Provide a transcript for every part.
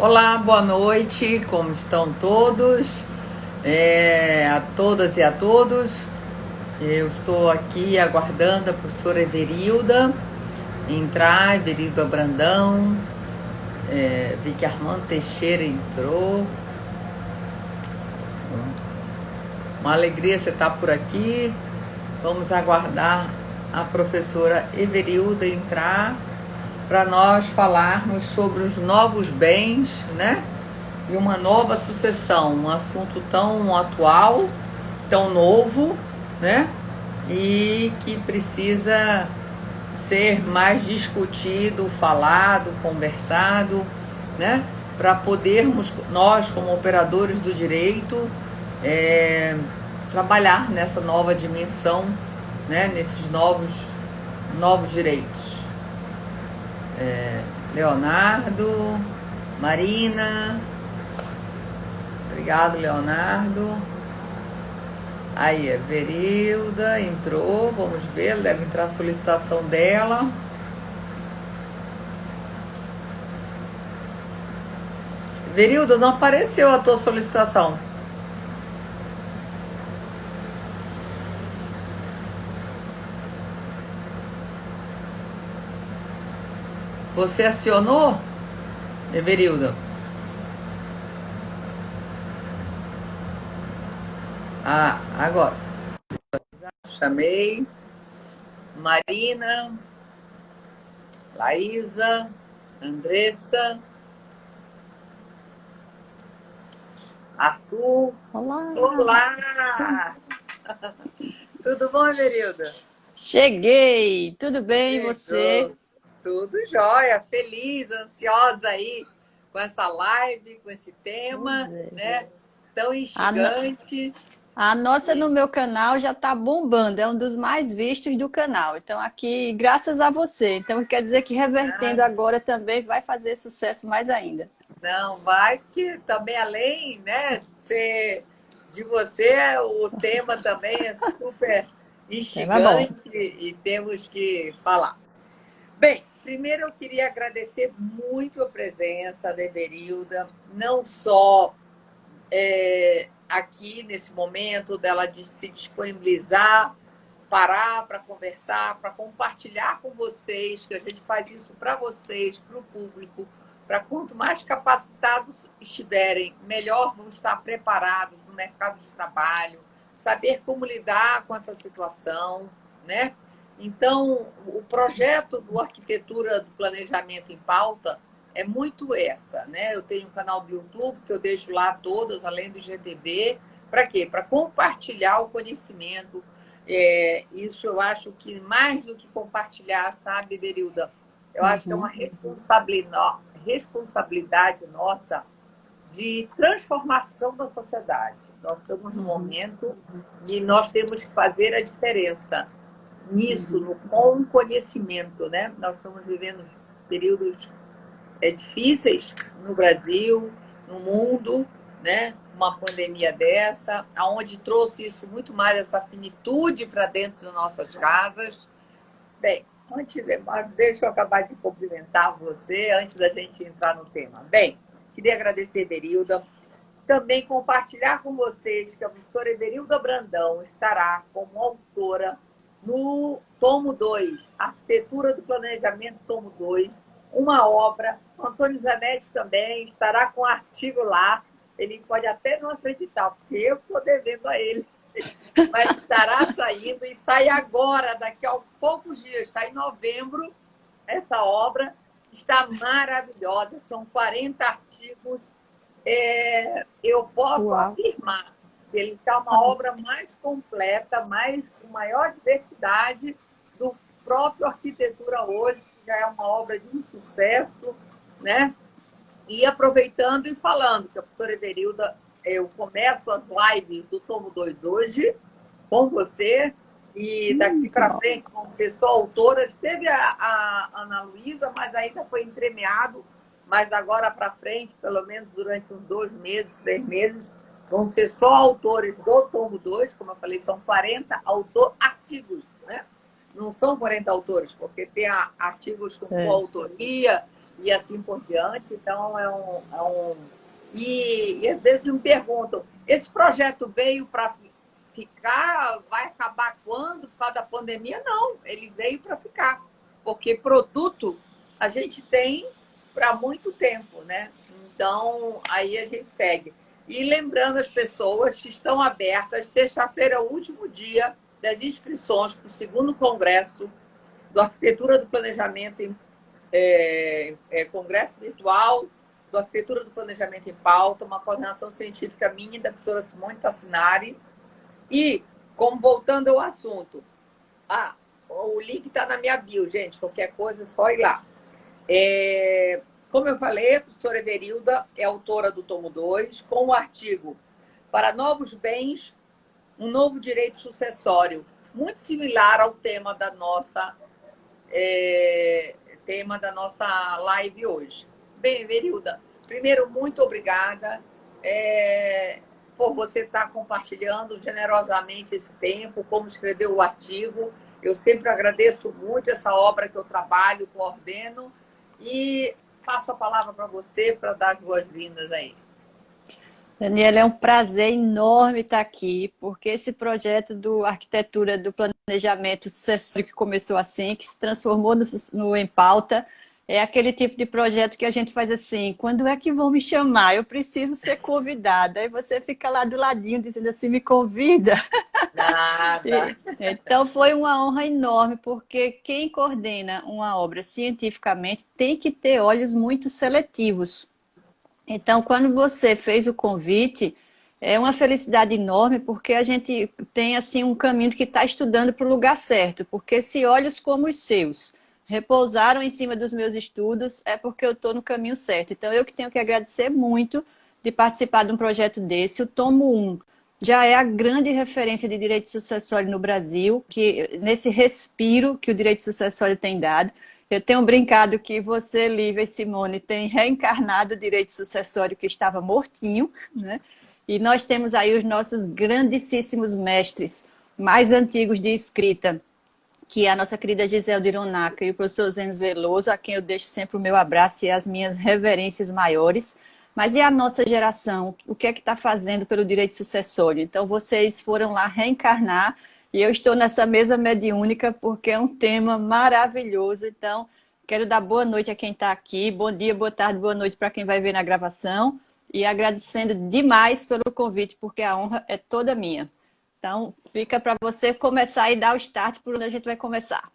Olá, boa noite, como estão todos? A todas e a todos. Eu estou aqui aguardando a professora Everilda entrar, Everilda Brandão. Vi que Armando Teixeira entrou. Uma alegria você estar por aqui. Vamos aguardar a professora Everilda entrar para nós falarmos sobre os novos bens, né? E uma nova sucessão, um assunto tão atual, tão novo, né? E que precisa ser mais discutido, falado, conversado, né? Para podermos, nós como operadores do direito, trabalhar nessa nova dimensão, né? Nesses novos direitos. Leonardo, Marina, obrigado, Leonardo. Aí, a Verilda entrou, vamos ver, deve entrar a solicitação dela. Verilda, não apareceu a tua solicitação. Você acionou, Everilda? Agora. Chamei. Marina, Laísa, Andressa, Arthur. Olá! Olá! Tudo bom, Everilda? Cheguei! Tudo bem, e você? Tudo jóia, feliz, ansiosa aí com essa live, com esse tema, né? Tão instigante. A nossa no meu canal já está bombando, é um dos mais vistos do canal. Então, aqui, graças a você. Então, quer dizer que revertendo agora também vai fazer sucesso mais ainda. Não, vai que também além, né, de você, o tema também é super Tema bom. instigante e temos que falar. Bem, primeiro eu queria agradecer muito a presença da Everilda, não só aqui nesse momento dela de se disponibilizar, parar para conversar, para compartilhar com vocês, que a gente faz isso para vocês, para o público, para quanto mais capacitados estiverem, melhor vão estar preparados no mercado de trabalho, saber como lidar com essa situação, né? Então, o projeto do Arquitetura do Planejamento em Pauta é muito essa, né? Eu tenho um canal do YouTube que eu deixo lá todas, além do IGTV. Para quê? Para compartilhar o conhecimento. Isso eu acho que mais do que compartilhar, sabe, Berilda? Eu acho que é uma responsabilidade nossa de transformação da sociedade. Nós estamos num momento e nós temos que fazer a diferença nisso, com o conhecimento, né? Nós estamos vivendo períodos difíceis no Brasil, no mundo, né? Uma pandemia dessa, aonde trouxe isso muito mais, essa finitude para dentro das nossas casas. Bem, antes de mais, deixa eu acabar de cumprimentar você, antes da gente entrar no tema. Bem, queria agradecer, Everilda, também compartilhar com vocês que a professora Everilda Brandão estará como autora no tomo 2, Arquitetura do Planejamento, tomo 2, uma obra. O Antônio Zanetti também estará com artigo lá. Ele pode até não acreditar, porque eu estou devendo a ele. Mas estará saindo e sai agora, daqui a poucos dias, sai em novembro, essa obra. Está maravilhosa, são 40 artigos. Eu posso afirmar que ele está uma obra mais completa, com maior diversidade do próprio Arquitetura hoje, que já é uma obra de um sucesso, né? E aproveitando e falando que a professora Everilda, eu começo as lives do tomo 2 hoje com você, e daqui para frente vão ser só autoras. Teve a Ana Luísa, mas ainda foi entremeado, mas agora para frente, pelo menos durante uns 2 meses, 3 meses, vão ser só autores do tomo 2, como eu falei, são 40 artigos, né? Não são 40 autores, porque tem artigos com coautoria, e assim por diante. Então, e às vezes me perguntam, esse projeto veio para ficar, vai acabar quando? Por causa da pandemia? Não, ele veio para ficar, porque produto a gente tem para muito tempo, né? Então, aí a gente segue. E lembrando as pessoas que estão abertas, sexta-feira é o último dia das inscrições para o segundo congresso do Arquitetura do Planejamento Congresso Virtual do Arquitetura do Planejamento em Pauta, uma coordenação científica minha e da professora Simone Tassinari. E, como voltando ao assunto, o link está na minha bio, gente, qualquer coisa é só ir lá. Como eu falei, a professora Everilda é autora do tomo 2, com o artigo Para Novos Bens, um Novo Direito Sucessório, muito similar ao tema da nossa live hoje. Bem, Everilda, primeiro, muito obrigada por você estar compartilhando generosamente esse tempo, como escreveu o artigo. Eu sempre agradeço muito essa obra que eu trabalho, coordeno, e passo a palavra para você para dar as boas-vindas aí. Daniela, é um prazer enorme estar aqui, porque esse projeto do Arquitetura do Planejamento Sucessório que começou assim, que se transformou no Em Pauta, é aquele tipo de projeto que a gente faz assim, quando é que vão me chamar? Eu preciso ser convidada. Aí você fica lá do ladinho dizendo assim, me convida. Nada. Então foi uma honra enorme, porque quem coordena uma obra cientificamente tem que ter olhos muito seletivos. Então, quando você fez o convite, é uma felicidade enorme, porque a gente tem assim um caminho que está estudando para o lugar certo, porque se olhos como os seus repousaram em cima dos meus estudos, é porque eu estou no caminho certo. Então, eu que tenho que agradecer muito de participar de um projeto desse. O tomo 1 já é a grande referência de direito sucessório no Brasil, que nesse respiro que o direito sucessório tem dado. Eu tenho brincado que você, Lívia e Simone, tem reencarnado o direito sucessório que estava mortinho, né? E nós temos aí os nossos grandíssimos mestres mais antigos de escrita, que é a nossa querida Giselde Ironaca e o professor Zenos Veloso, a quem eu deixo sempre o meu abraço e as minhas reverências maiores. Mas e a nossa geração? O que é que está fazendo pelo direito sucessório? Então, vocês foram lá reencarnar e eu estou nessa mesa mediúnica porque é um tema maravilhoso. Então, quero dar boa noite a quem está aqui. Bom dia, boa tarde, boa noite para quem vai ver na gravação. E agradecendo demais pelo convite, porque a honra é toda minha. Então, fica para você começar e dar o start por onde a gente vai começar.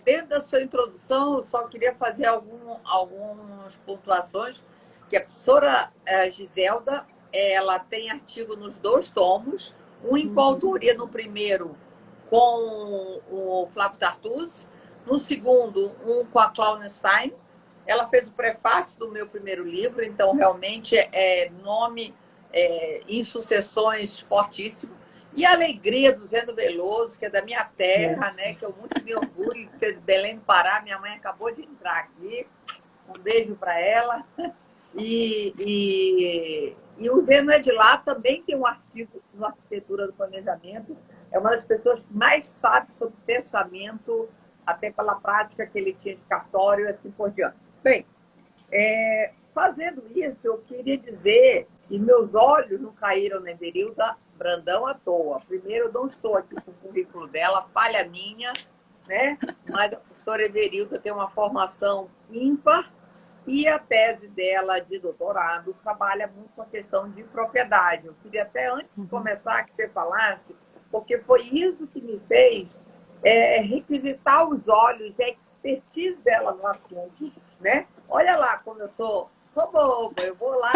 Dentro da sua introdução, eu só queria fazer algumas pontuações, que a professora Giselda, ela tem artigo nos 2 tomos, um em coautoria no primeiro com o Flávio Tartucci, no segundo, um com a Claudia Stein. Ela fez o prefácio do meu primeiro livro, então realmente é nome em sucessões fortíssimo. E a alegria do Zeno Veloso, que é da minha terra, né? Que eu muito me orgulho de ser de Belém do Pará. Minha mãe acabou de entrar aqui. Um beijo para ela. E o Zeno é de lá, também tem um artigo no Arquitetura do Planejamento. É uma das pessoas que mais sabe sobre pensamento, até pela prática que ele tinha de cartório e assim por diante. Bem, fazendo isso, eu queria dizer que meus olhos não caíram na Everilda Brandão à toa. Primeiro, eu não estou aqui com o currículo dela, falha minha, né? Mas a professora Everilda tem uma formação ímpar e a tese dela de doutorado trabalha muito com a questão de propriedade. Eu queria até, antes de começar, que você falasse, porque foi isso que me fez requisitar os olhos e a expertise dela no assunto, né? Olha lá como eu sou boba, eu vou lá,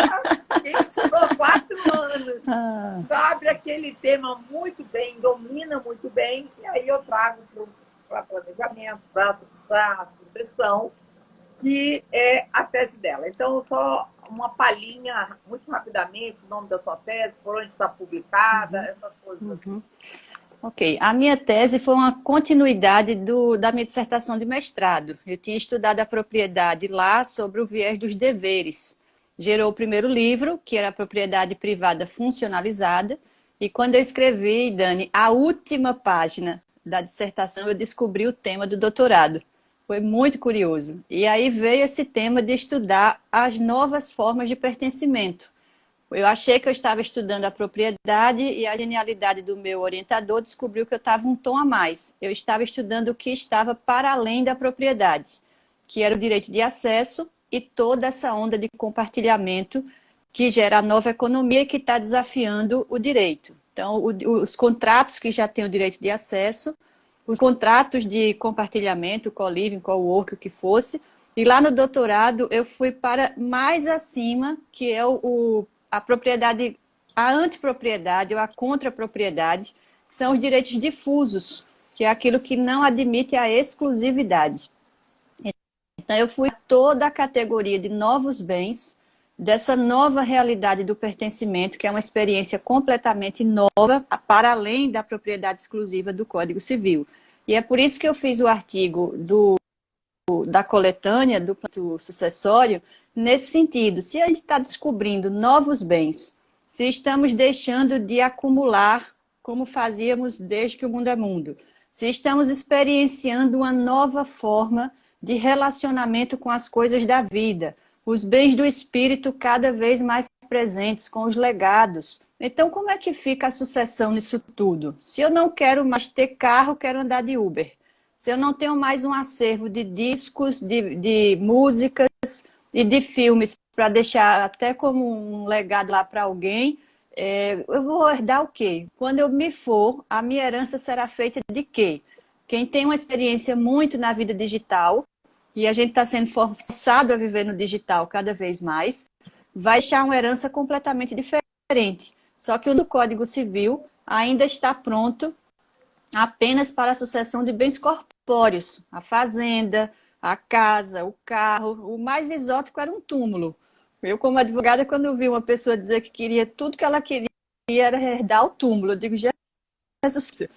quem estudou 4 anos, sabe aquele tema muito bem, domina muito bem, e aí eu trago para planejamento, para sucessão, que é a tese dela. Então, só uma palhinha, muito rapidamente, o nome da sua tese, por onde está publicada, essas coisas assim. Ok, a minha tese foi uma continuidade da minha dissertação de mestrado. Eu tinha estudado a propriedade lá sobre o viés dos deveres. Gerou o primeiro livro, que era a propriedade privada funcionalizada, e quando eu escrevi, Dani, a última página da dissertação, eu descobri o tema do doutorado. Foi muito curioso. E aí veio esse tema de estudar as novas formas de pertencimento. Eu achei que eu estava estudando a propriedade e a genialidade do meu orientador descobriu que eu estava um tom a mais. Eu estava estudando o que estava para além da propriedade, que era o direito de acesso e toda essa onda de compartilhamento que gera a nova economia e que está desafiando o direito. Então, os contratos que já têm o direito de acesso, os contratos de compartilhamento, co-living, co-work, o que fosse, e lá no doutorado eu fui para mais acima, que é a propriedade, a antipropriedade ou a contrapropriedade, que são os direitos difusos, que é aquilo que não admite a exclusividade. Então, eu fui a toda a categoria de novos bens, dessa nova realidade do pertencimento, que é uma experiência completamente nova, para além da propriedade exclusiva do Código Civil. E é por isso que eu fiz o artigo da coletânea, do sucessório, nesse sentido. Se a gente está descobrindo novos bens, se estamos deixando de acumular como fazíamos desde que o mundo é mundo, se estamos experienciando uma nova forma de relacionamento com as coisas da vida, os bens do espírito cada vez mais presentes, com os legados. Então, como é que fica a sucessão nisso tudo? Se eu não quero mais ter carro, quero andar de Uber. Se eu não tenho mais um acervo de discos, de músicas e de filmes para deixar até como um legado lá para alguém, eu vou herdar o quê? Quando eu me for, a minha herança será feita de quê? Quem tem uma experiência muito na vida digital, e a gente está sendo forçado a viver no digital cada vez mais, vai deixar uma herança completamente diferente. Só que o Código Civil ainda está pronto apenas para a sucessão de bens corpóreos, a fazenda, a casa, o carro. O mais exótico era um túmulo. Eu, como advogada, quando eu vi uma pessoa dizer que queria tudo que ela queria era herdar o túmulo, eu digo, Jesus.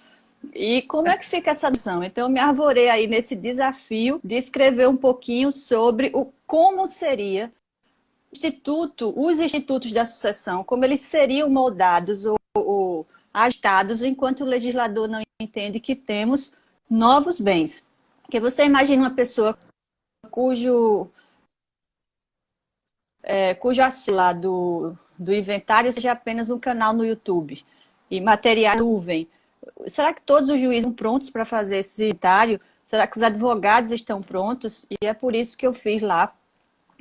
E como é que fica essa noção? Então, eu me arvorei aí nesse desafio de escrever um pouquinho sobre como seria os institutos da sucessão, como eles seriam moldados ou agitados enquanto o legislador não entende que temos novos bens. Porque você imagina uma pessoa cujo acesso lá do inventário seja apenas um canal no YouTube e material nuvem. Será que todos os juízes estão prontos para fazer esse inventário? Será que os advogados estão prontos? E é por isso que eu fiz lá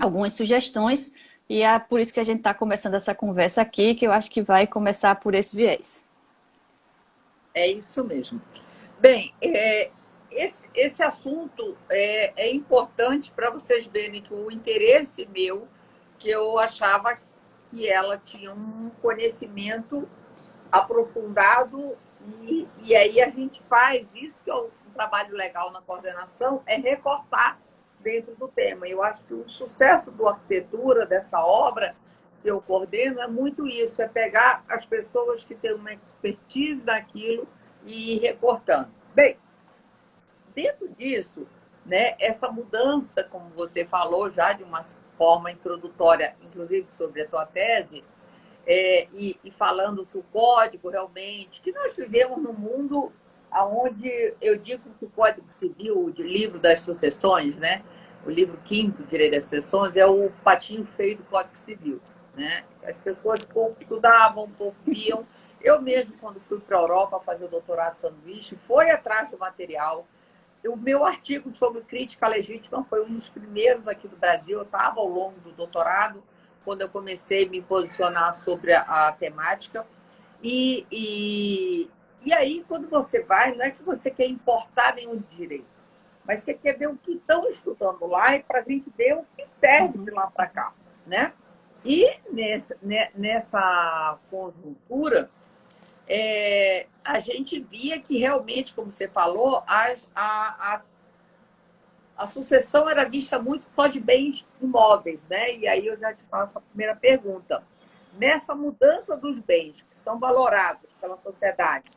algumas sugestões e é por isso que a gente está começando essa conversa aqui, que eu acho que vai começar por esse viés. É isso mesmo. Bem, esse assunto é importante para vocês verem que o interesse meu, que eu achava que ela tinha um conhecimento aprofundado e aí a gente faz isso, que é um trabalho legal na coordenação, é recortar dentro do tema. Eu acho que o sucesso do Arquitetura, dessa obra que eu coordeno, é muito isso, é pegar as pessoas que têm uma expertise naquilo e ir recortando. Bem, dentro disso, né, essa mudança, como você falou já de uma forma introdutória, inclusive sobre a tua tese, e falando que o código realmente, que nós vivemos num mundo onde eu digo que o Código Civil, o livro das sucessões, né, o livro quinto, Direito das Sucessões, é o patinho feio do Código Civil. Né? As pessoas pouco estudavam, pouco viam. Eu mesmo, quando fui para a Europa fazer o doutorado de sanduíche, fui atrás do material. O meu artigo sobre crítica legítima foi um dos primeiros aqui do Brasil. Eu estava ao longo do doutorado, quando eu comecei a me posicionar sobre a temática. E aí, quando você vai, não é que você quer importar nenhum direito, mas você quer ver o que estão estudando lá e para a gente ver o que serve de lá para cá. Né? E nessa conjuntura, a gente via que realmente, como você falou, a sucessão era vista muito só de bens imóveis, né? E aí eu já te faço a primeira pergunta. Nessa mudança dos bens que são valorados pela sociedade,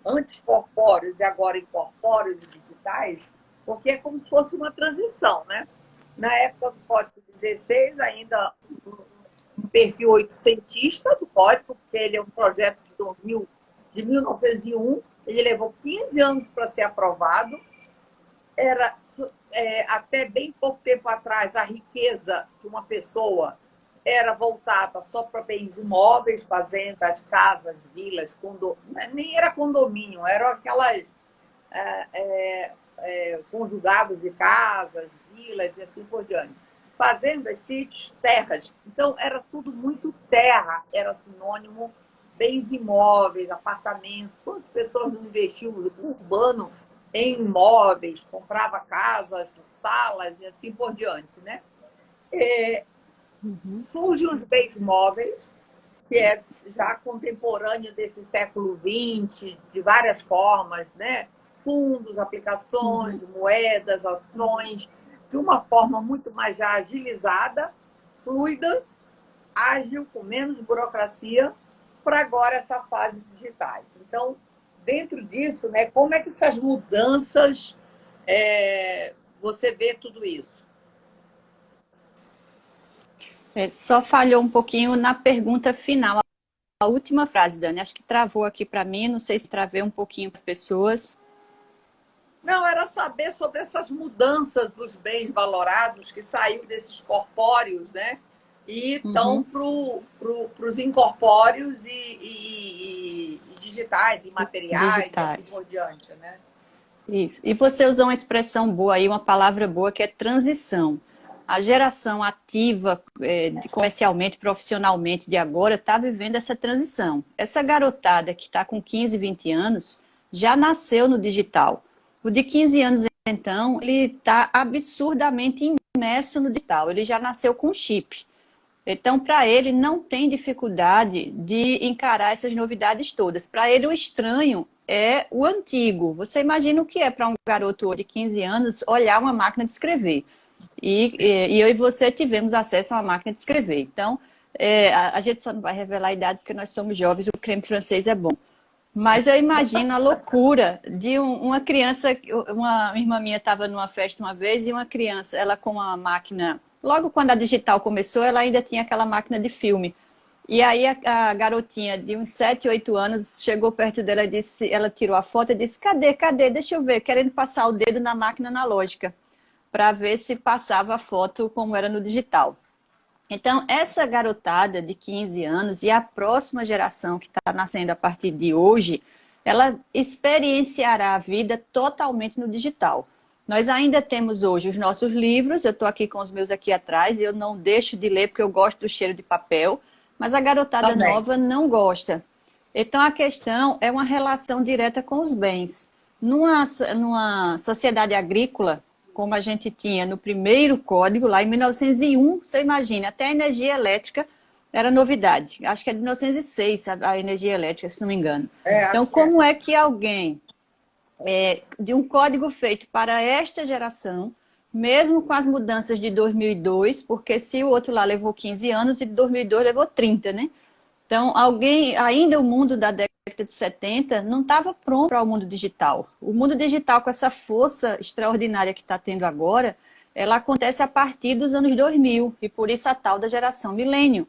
antes corpóreos e agora incorpóreos e digitais, porque é como se fosse uma transição, né? Na época do Código 16, ainda um perfil oitocentista do código, porque ele é um projeto de 1901, ele levou 15 anos para ser aprovado, era até bem pouco tempo atrás, a riqueza de uma pessoa era voltada só para bens imóveis, fazendas, casas, vilas, nem era condomínio, eram aquelas conjugados de casas, vilas e assim por diante. Fazendas, sítios, terras. Então, era tudo muito terra, era sinônimo bens imóveis, apartamentos. Quantas pessoas não investiam no urbano em imóveis, comprava casas, salas e assim por diante, né? Surgem os bens móveis, que é já contemporâneo desse século XX, de várias formas, né? Fundos, aplicações, moedas, ações, de uma forma muito mais já agilizada, fluida, ágil, com menos burocracia, para agora essa fase digitais. Então, dentro disso, né, como é que essas mudanças você vê tudo isso? Só falhou um pouquinho na pergunta final, a última frase, Dani. Acho que travou aqui para mim, não sei se travei um pouquinho para as pessoas. Não, era saber sobre essas mudanças dos bens valorados que saíram desses corpóreos, né? E estão para os incorpóreos e digitais, e materiais, e assim Digitais. por diante, né? Isso. E você usou uma expressão boa aí, uma palavra boa, que é transição. A geração ativa, comercialmente, profissionalmente de agora, está vivendo essa transição. Essa garotada que está com 15, 20 anos, já nasceu no digital. O de 15 anos, então, ele está absurdamente imerso no digital. Ele já nasceu com chip. Então, para ele, não tem dificuldade de encarar essas novidades todas. Para ele, o estranho é o antigo. Você imagina o que é para um garoto de 15 anos olhar uma máquina de escrever. E eu e você tivemos acesso a uma máquina de escrever. Então, a gente só não vai revelar a idade porque nós somos jovens, o creme francês é bom. Mas eu imagino a loucura de uma criança. Uma irmã minha estava numa festa uma vez e uma criança, ela com uma máquina. Logo quando a digital começou, ela ainda tinha aquela máquina de filme. E aí a garotinha de uns 7, 8 anos chegou perto dela e disse, ela tirou a foto e disse: cadê, cadê? Deixa eu ver, querendo passar o dedo na máquina analógica, para ver se passava a foto como era no digital. Então, essa garotada de 15 anos e a próxima geração que está nascendo a partir de hoje, ela experienciará a vida totalmente no digital. Nós ainda temos hoje os nossos livros, eu estou aqui com os meus aqui atrás, e eu não deixo de ler porque eu gosto do cheiro de papel, mas a garotada Também. nova não gosta. Então, a questão é uma relação direta com os bens. Numa sociedade agrícola, como a gente tinha no primeiro código, lá em 1901, você imagina, até a energia elétrica era novidade. Acho que é de 1906 a energia elétrica, se não me engano. Então, Acho que é. como é que alguém, de um código feito para esta geração, mesmo com as mudanças de 2002, porque se o outro lá levou 15 anos e de 2002 levou 30, né? Então, ainda o mundo da década de 70 não estava pronto para o mundo digital. O mundo digital, com essa força extraordinária que está tendo agora, ela acontece a partir dos anos 2000, e por isso a tal da geração milênio.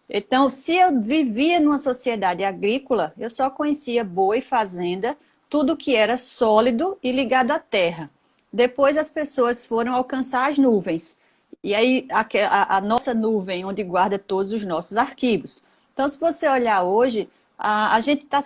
Então, se eu vivia numa sociedade agrícola, eu só conhecia boi, fazenda, tudo que era sólido e ligado à terra. Depois as pessoas foram alcançar as nuvens. E aí a nossa nuvem, onde guarda todos os nossos arquivos. Então, se você olhar hoje, a gente está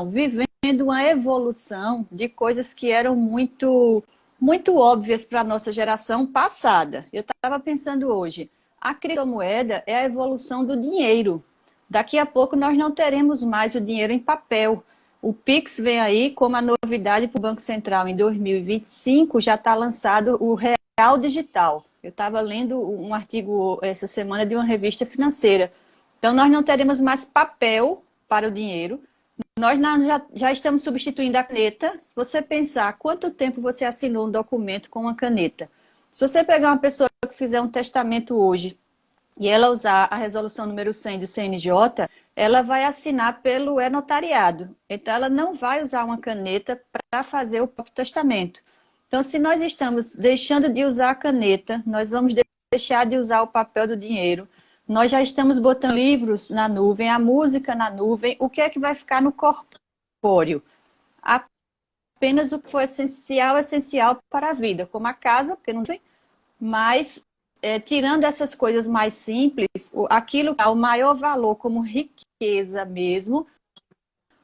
vivendo uma evolução de coisas que eram muito, muito óbvias para a nossa geração passada. Eu estava pensando hoje, a criptomoeda é a evolução do dinheiro. Daqui a pouco nós não teremos mais o dinheiro em papel. O Pix vem aí como a novidade para o Banco Central. Em 2025 já está lançado o Real Digital. Eu estava lendo um artigo essa semana de uma revista financeira. Então, nós não teremos mais papel para o dinheiro. Nós já estamos substituindo a caneta. Se você pensar quanto tempo você assinou um documento com uma caneta. Se você pegar uma pessoa que fizer um testamento hoje e ela usar a resolução número 100 do CNJ, ela vai assinar pelo e-notariado. Então, ela não vai usar uma caneta para fazer o próprio testamento. Então, se nós estamos deixando de usar a caneta, nós vamos deixar de usar o papel do dinheiro. Nós já estamos botando livros na nuvem, a música na nuvem. O que é que vai ficar no corpóreo? apenas o que for essencial para a vida, como a casa, porque não tem, mas tirando essas coisas mais simples, aquilo que dá o maior valor como riqueza mesmo,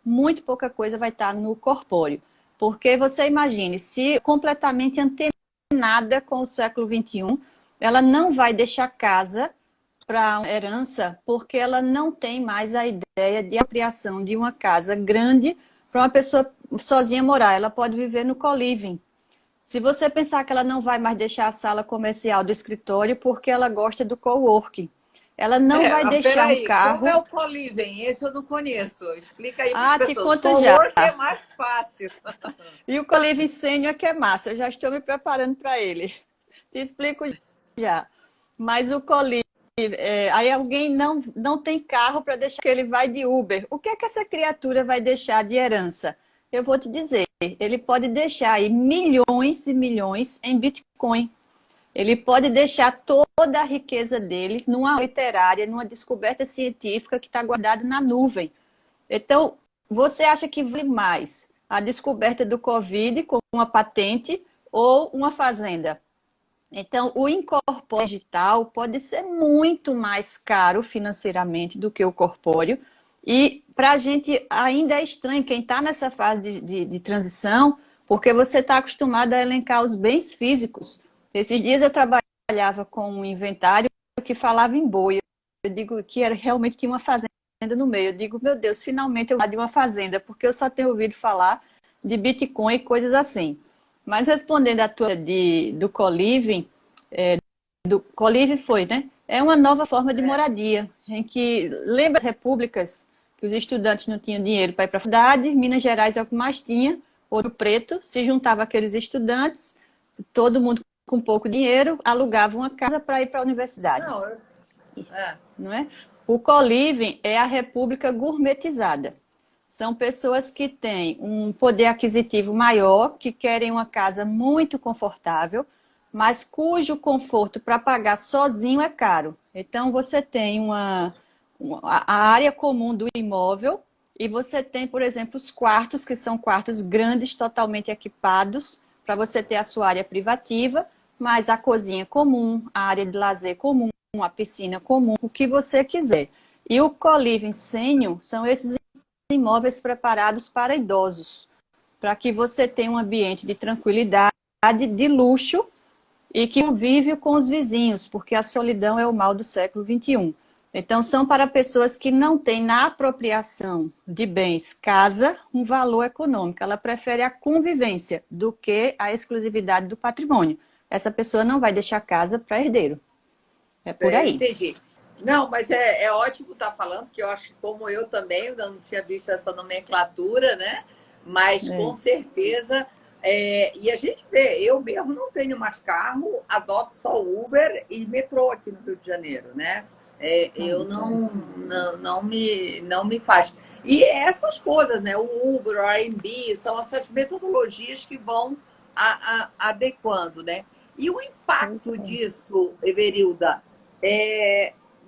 muito pouca coisa vai estar no corpóreo. Porque você imagine, se completamente antenada com o século XXI, ela não vai deixar casa para herança, porque ela não tem mais a ideia de apropriação de uma casa grande para uma pessoa sozinha morar. Ela pode viver no co-living. Se você pensar que ela não vai mais deixar a sala comercial do escritório porque ela gosta do coworking, ela não vai Mas deixar um peraí, como é carro. o co-living? Esse eu não conheço. Explica aí para as Ah, te pessoas. conto já. Co-work é mais fácil. E o co-living sênior que é massa, eu já estou me preparando para ele. Te explico já. Mas o co-living, aí alguém não tem carro para deixar que ele vai de Uber. O que é que essa criatura vai deixar de herança? Eu vou te dizer, ele pode deixar aí milhões e milhões em Bitcoin. Ele pode deixar toda a riqueza dele numa literária, numa descoberta científica que está guardada na nuvem. Então, você acha que vale mais a descoberta do Covid com uma patente ou uma fazenda? Então, o incorpóreo digital pode ser muito mais caro financeiramente do que o corpóreo. E para a gente ainda é estranho quem está nessa fase de transição, porque você está acostumado a elencar os bens físicos. Esses dias eu trabalhava com um inventário que falava em boi. Eu digo que era realmente tinha uma fazenda no meio. Eu digo, meu Deus, finalmente eu vou de uma fazenda, porque eu só tenho ouvido falar de Bitcoin e coisas assim. Mas respondendo a tua do co-living, do co-living foi, né? É uma nova forma de moradia, em que lembra as repúblicas que os estudantes não tinham dinheiro para ir para a faculdade, Minas Gerais é o que mais tinha, Ouro Preto, se juntava aqueles estudantes, todo mundo com pouco dinheiro, alugava uma casa para ir para a universidade. Não, Não é? O co-living é a república gourmetizada. São pessoas que têm um poder aquisitivo maior, que querem uma casa muito confortável, mas cujo conforto para pagar sozinho é caro. Então, você tem a área comum do imóvel e você tem, por exemplo, os quartos, que são quartos grandes, totalmente equipados, para você ter a sua área privativa, mas a cozinha comum, a área de lazer comum, a piscina comum, o que você quiser. E o co-living sênior são esses imóveis preparados para idosos, para que você tenha um ambiente de tranquilidade, de luxo e que convive com os vizinhos, porque a solidão é o mal do século XXI. Então, são para pessoas que não têm na apropriação de bens casa um valor econômico. Ela prefere a convivência do que a exclusividade do patrimônio. Essa pessoa não vai deixar casa para herdeiro. É por aí. entendi. Não, mas é ótimo estar falando, que eu acho que como eu também, eu não tinha visto essa nomenclatura, né? Mas com certeza, e a gente vê, eu mesmo não tenho mais carro, adoto só Uber e metrô aqui no Rio de Janeiro, né? Eu não me faz. E essas coisas, né? O Uber, o Airbnb, são essas metodologias que vão adequando, né? E o impacto disso, Everilda,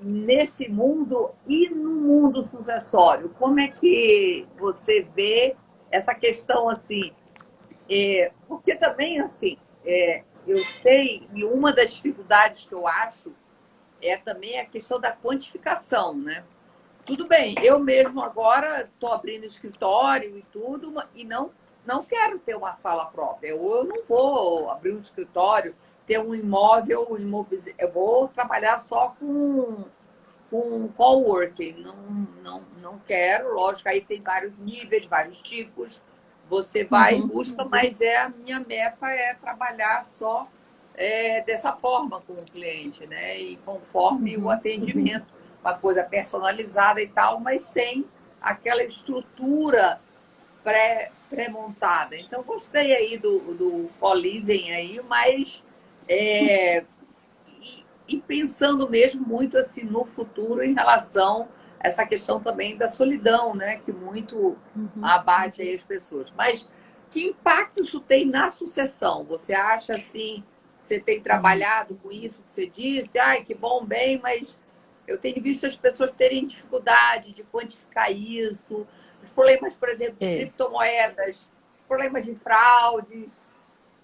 nesse mundo e no mundo sucessório, como é que você vê essa questão assim? Porque também, assim, eu sei, e uma das dificuldades que eu acho é também a questão da quantificação, né? Tudo bem, eu mesmo agora estou abrindo escritório e tudo, e não quero ter uma sala própria. Eu não vou abrir um escritório, ter um imóvel, eu vou trabalhar só com coworking. Não quero, lógico, aí tem vários níveis, vários tipos. Você vai em busca, mas a minha meta é trabalhar só dessa forma com o cliente, né? E conforme o atendimento, uma coisa personalizada e tal, mas sem aquela estrutura pré-montada. Então, gostei aí do co-living aí, mas e pensando mesmo muito assim no futuro em relação a essa questão também da solidão, né? Que muito abate aí as pessoas. Mas que impacto isso tem na sucessão? Você acha assim? Você tem trabalhado com isso que você disse? Ai, que bom, bem, mas eu tenho visto as pessoas terem dificuldade de quantificar isso. Os problemas, por exemplo, de criptomoedas problemas de fraudes,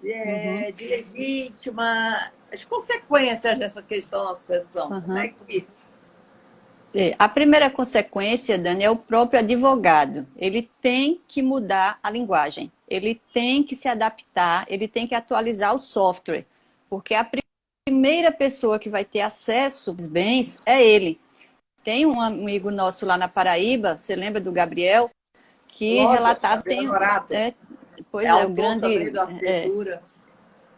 Uhum. de legítima, as consequências dessa questão na sucessão. Como é Uhum. que... A primeira consequência, Dani, é o próprio advogado. Ele tem que mudar a linguagem, ele tem que se adaptar, ele tem que atualizar o software, porque a primeira pessoa que vai ter acesso aos bens é ele. Tem um amigo nosso lá na Paraíba, você lembra do Gabriel, que Lógico, relatava, Gabriel Norato pois é é, o autor grande, também da arquitetura.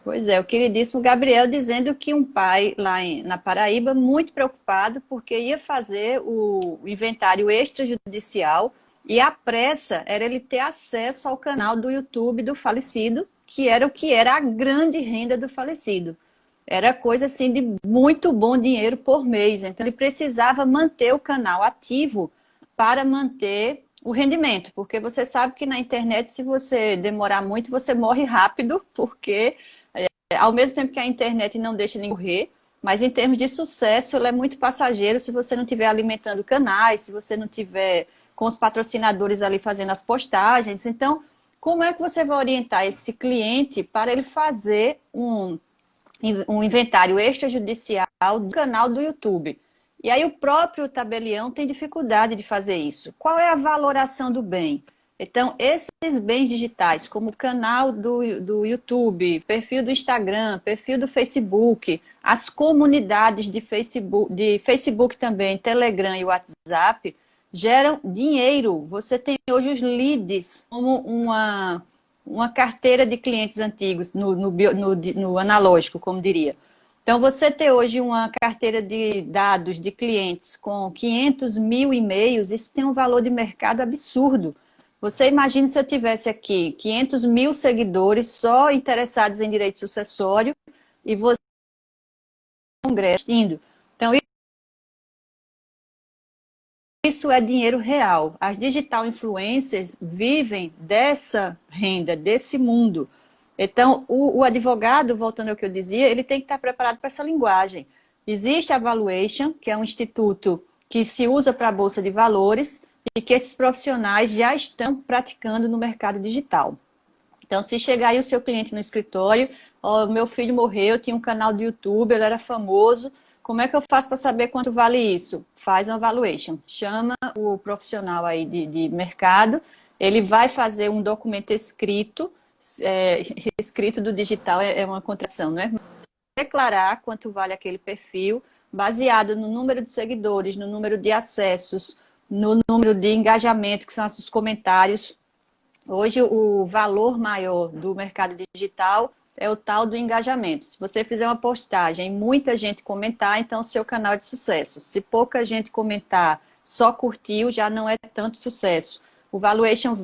pois é, o queridíssimo Gabriel dizendo que um pai lá na Paraíba, muito preocupado, porque ia fazer o inventário extrajudicial e a pressa era ele ter acesso ao canal do YouTube do falecido, que era a grande renda do falecido. Era coisa assim de muito bom dinheiro por mês. Então ele precisava manter o canal ativo para manter o rendimento, porque você sabe que na internet, se você demorar muito, você morre rápido, porque ao mesmo tempo que a internet não deixa ninguém morrer, mas em termos de sucesso, ela é muito passageiro se você não estiver alimentando canais, se você não tiver com os patrocinadores ali fazendo as postagens. Então, como é que você vai orientar esse cliente para ele fazer um inventário extrajudicial do canal do YouTube? E aí o próprio tabelião tem dificuldade de fazer isso. Qual é a valoração do bem? Então, esses bens digitais, como o canal do YouTube, perfil do Instagram, perfil do Facebook, as comunidades de Facebook também, Telegram e WhatsApp, geram dinheiro. Você tem hoje os leads como uma carteira de clientes antigos, no analógico, como diria. Então, você ter hoje uma carteira de dados de clientes com 500 mil e-mails, isso tem um valor de mercado absurdo. Você imagina se eu tivesse aqui 500 mil seguidores só interessados em direito sucessório e você no congresso indo. Então, isso é dinheiro real. As digital influencers vivem dessa renda, desse mundo. Então, o advogado, voltando ao que eu dizia, ele tem que estar preparado para essa linguagem. Existe a Valuation, que é um instituto que se usa para a Bolsa de Valores e que esses profissionais já estão praticando no mercado digital. Então, se chegar aí o seu cliente no escritório, ó, meu filho morreu, tinha um canal do YouTube, ele era famoso, como é que eu faço para saber quanto vale isso? Faz uma valuation, chama o profissional aí de mercado, ele vai fazer um documento escrito, é, escrito do digital é uma contração, não é? Declarar quanto vale aquele perfil, baseado no número de seguidores, no número de acessos, no número de engajamento, que são os comentários. Hoje, o valor maior do mercado digital é o tal do engajamento. Se você fizer uma postagem e muita gente comentar, então seu canal é de sucesso. Se pouca gente comentar, só curtiu, já não é tanto sucesso. O valuation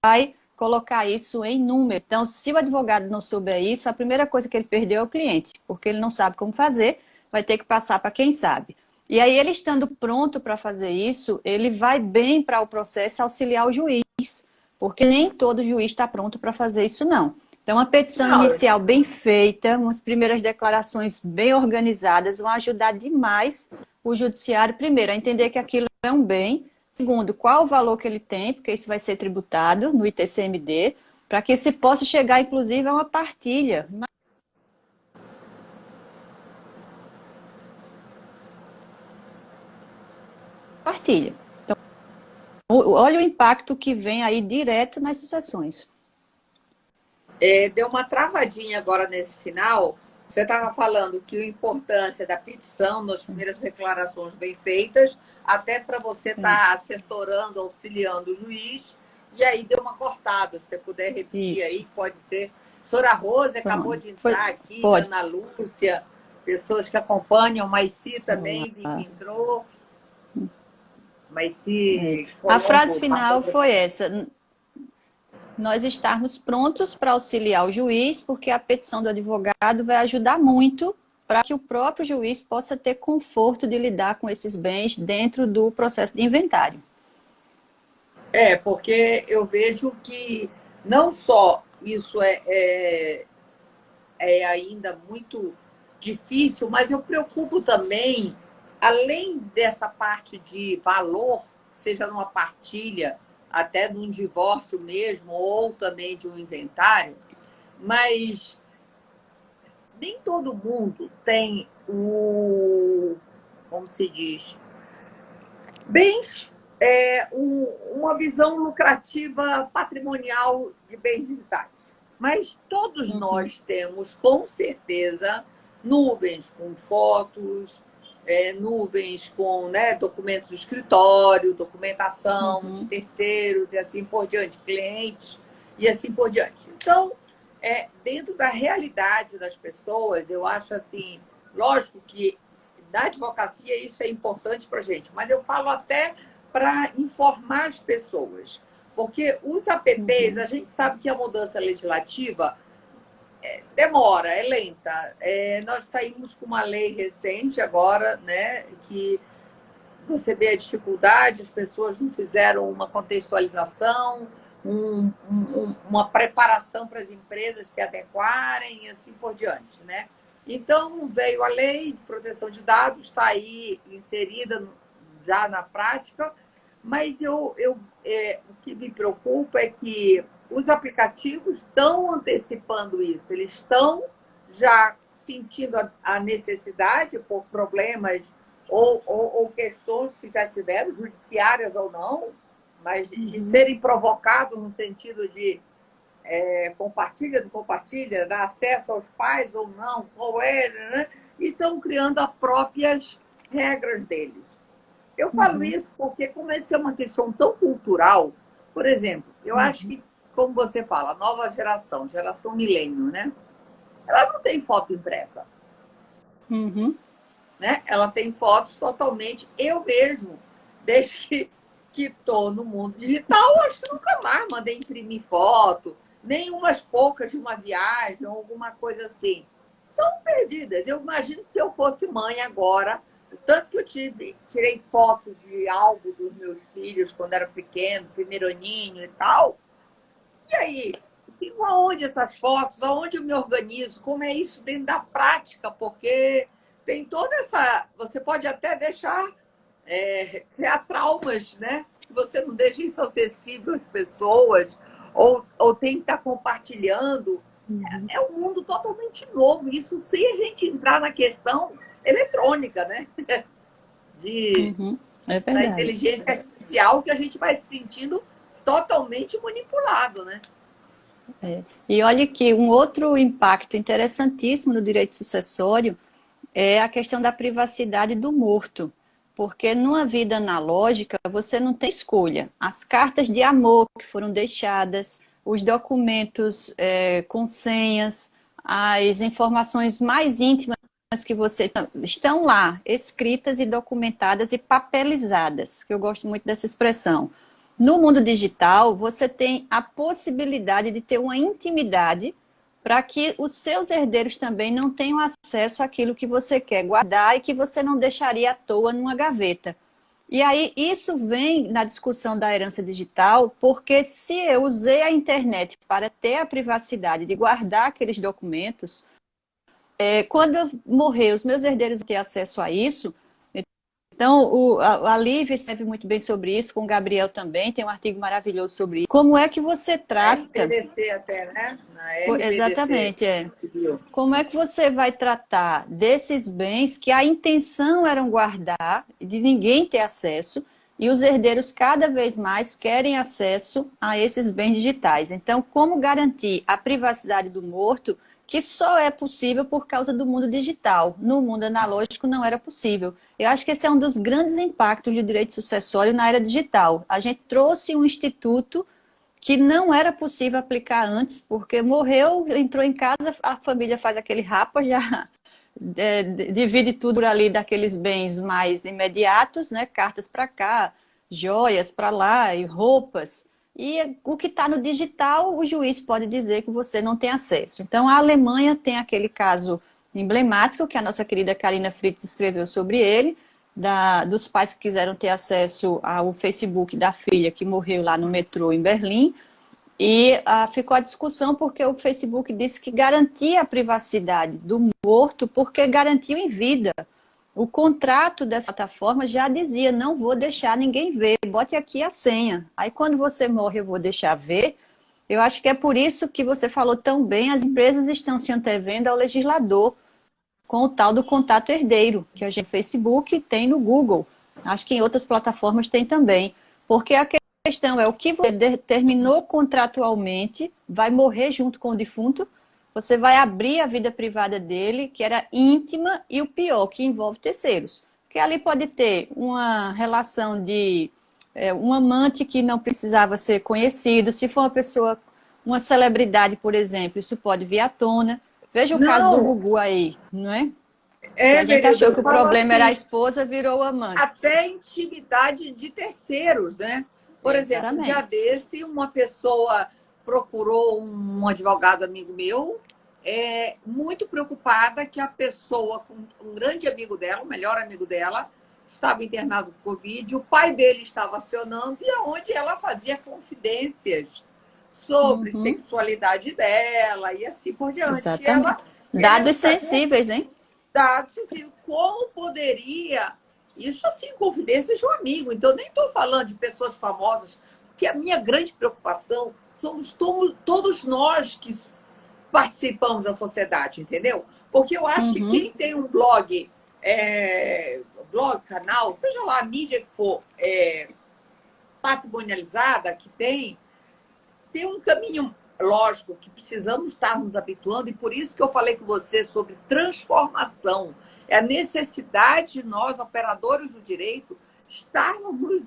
vai colocar isso em número. Então, se o advogado não souber isso, a primeira coisa que ele perdeu é o cliente, porque ele não sabe como fazer, vai ter que passar para quem sabe. E aí, ele estando pronto para fazer isso, ele vai bem para o processo auxiliar o juiz, porque nem todo juiz está pronto para fazer isso, não. Então, uma petição Não, inicial bem feita, umas primeiras declarações bem organizadas, vão ajudar demais o judiciário, primeiro, a entender que aquilo é um bem, segundo, qual o valor que ele tem, porque isso vai ser tributado no ITCMD, para que se possa chegar, inclusive, a uma partilha. Partilha. Então, olha o impacto que vem aí direto nas sucessões. Deu uma travadinha agora nesse final. Você estava falando que a importância da petição nas primeiras declarações bem feitas, até para você estar assessorando, auxiliando o juiz, e aí deu uma cortada. Se você puder repetir Isso. aí, pode ser. Sora Rose acabou de entrar aqui, Pode. Ana Lúcia, pessoas que acompanham, Maici também, vi que entrou. Maici A frase Colombo. final foi essa: nós estarmos prontos para auxiliar o juiz, porque a petição do advogado vai ajudar muito para que o próprio juiz possa ter conforto de lidar com esses bens dentro do processo de inventário. Porque eu vejo que não só isso é ainda muito difícil, mas eu preocupo também, além dessa parte de valor, seja numa partilha até de um divórcio mesmo, ou também de um inventário, mas nem todo mundo tem como se diz, bens, uma visão lucrativa patrimonial de bens digitais. Mas todos nós temos, com certeza, nuvens com fotos, nuvens com, né, documentos do escritório, documentação de terceiros e assim por diante, clientes e assim por diante. Então, dentro da realidade das pessoas, eu acho assim, lógico que na advocacia isso é importante para a gente, mas eu falo até para informar as pessoas. Porque os apps, a gente sabe que a mudança legislativa demora, é lenta. Nós saímos com uma lei recente agora, né, que você vê a dificuldade, as pessoas não fizeram uma contextualização, uma preparação para as empresas se adequarem e assim por diante, né? Então, veio a lei de proteção de dados, está aí inserida já na prática, mas o que me preocupa é que os aplicativos estão antecipando isso, eles estão já sentindo a necessidade por problemas ou questões que já tiveram, judiciárias ou não, mas de serem provocados no sentido de compartilha, dá acesso aos pais ou não, qual é, né? E estão criando as próprias regras deles. Eu falo isso porque, como essa é uma questão tão cultural, por exemplo, eu acho que, como você fala, a nova geração milênio, né? Ela não tem foto impressa. Né? Ela tem fotos totalmente... Eu mesmo, desde que estou no mundo digital, acho que nunca mais mandei imprimir foto, nem umas poucas de uma viagem ou alguma coisa assim. Estão perdidas. Eu imagino se eu fosse mãe agora, o tanto que eu tirei foto de algo dos meus filhos quando era pequeno, primeiro aninho e tal. E aí, ficam aonde essas fotos? Aonde eu me organizo? Como é isso dentro da prática? Porque tem toda essa... Você pode até deixar... criar traumas, né? Se você não deixa isso acessível às pessoas, ou tem que estar compartilhando, é um mundo totalmente novo. Isso sem a gente entrar na questão eletrônica, né? Da inteligência artificial, que a gente vai se sentindo totalmente manipulado, né? E olha que um outro impacto interessantíssimo no direito sucessório é a questão da privacidade do morto. Porque numa vida analógica, você não tem escolha. As cartas de amor que foram deixadas, os documentos com senhas, as informações mais íntimas que você estão lá, escritas e documentadas e papelizadas, que eu gosto muito dessa expressão. No mundo digital, você tem a possibilidade de ter uma intimidade para que os seus herdeiros também não tenham acesso àquilo que você quer guardar e que você não deixaria à toa numa gaveta. E aí, isso vem na discussão da herança digital, porque se eu usei a internet para ter a privacidade de guardar aqueles documentos, quando eu morrer, os meus herdeiros vão ter acesso a isso. Então, a Lívia escreve muito bem sobre isso, com o Gabriel também, tem um artigo maravilhoso sobre isso. Como é que você trata... RPDC até, né? Na RPDC. Exatamente, Como é que você vai tratar desses bens que a intenção era guardar, de ninguém ter acesso, e os herdeiros cada vez mais querem acesso a esses bens digitais. Então, como garantir a privacidade do morto, que só é possível por causa do mundo digital. No mundo analógico não era possível. Eu acho que esse é um dos grandes impactos do direito sucessório na era digital. A gente trouxe um instituto que não era possível aplicar antes, porque morreu, entrou em casa, a família faz aquele rapa, já divide tudo por ali daqueles bens mais imediatos, né? Cartas para cá, joias para lá e roupas. E o que está no digital, o juiz pode dizer que você não tem acesso. Então, a Alemanha tem aquele caso emblemático que a nossa querida Carina Fritz escreveu sobre ele, dos pais que quiseram ter acesso ao Facebook da filha que morreu lá no metrô em Berlim. E ficou a discussão porque o Facebook disse que garantia a privacidade do morto porque garantiu em vida. O contrato dessa plataforma já dizia, não vou deixar ninguém ver, bote aqui a senha. Aí quando você morre, eu vou deixar ver. Eu acho que é por isso que você falou tão bem, as empresas estão se antevendo ao legislador com o tal do contato herdeiro, que a gente no Facebook tem no Google. Acho que em outras plataformas tem também. Porque a questão é o que você determinou contratualmente, vai morrer junto com o defunto, você vai abrir a vida privada dele, que era íntima, e o pior, que envolve terceiros. Porque ali pode ter uma relação de um amante que não precisava ser conhecido, se for uma pessoa, uma celebridade, por exemplo, isso pode vir à tona. Veja o caso do Não, Gugu aí, não é? Que a gente Verilda, achou eu que o falo problema era a assim, esposa, virou o amante. até intimidade de terceiros, né? Por exemplo, um dia Exatamente. desse, uma pessoa procurou um advogado amigo meu, muito preocupada que a pessoa, um grande amigo dela, o melhor amigo dela, estava internado com Covid, o pai dele estava acionando, e aonde ela fazia confidências sobre Uhum, sexualidade dela e assim por diante. E ela exatamente. querendo Dados saber sensíveis, hein? dados, assim, como poderia. Isso, assim, confidências de um amigo. Então, eu nem estou falando de pessoas famosas, porque a minha grande preocupação somos todos nós que participamos da sociedade, entendeu? Porque eu acho que Uhum, quem tem um blog, canal, seja lá a mídia que for, patrimonializada, que tem um caminho lógico que precisamos estar nos habituando, e por isso que eu falei com você sobre transformação. É a necessidade de nós, operadores do direito, estarmos nos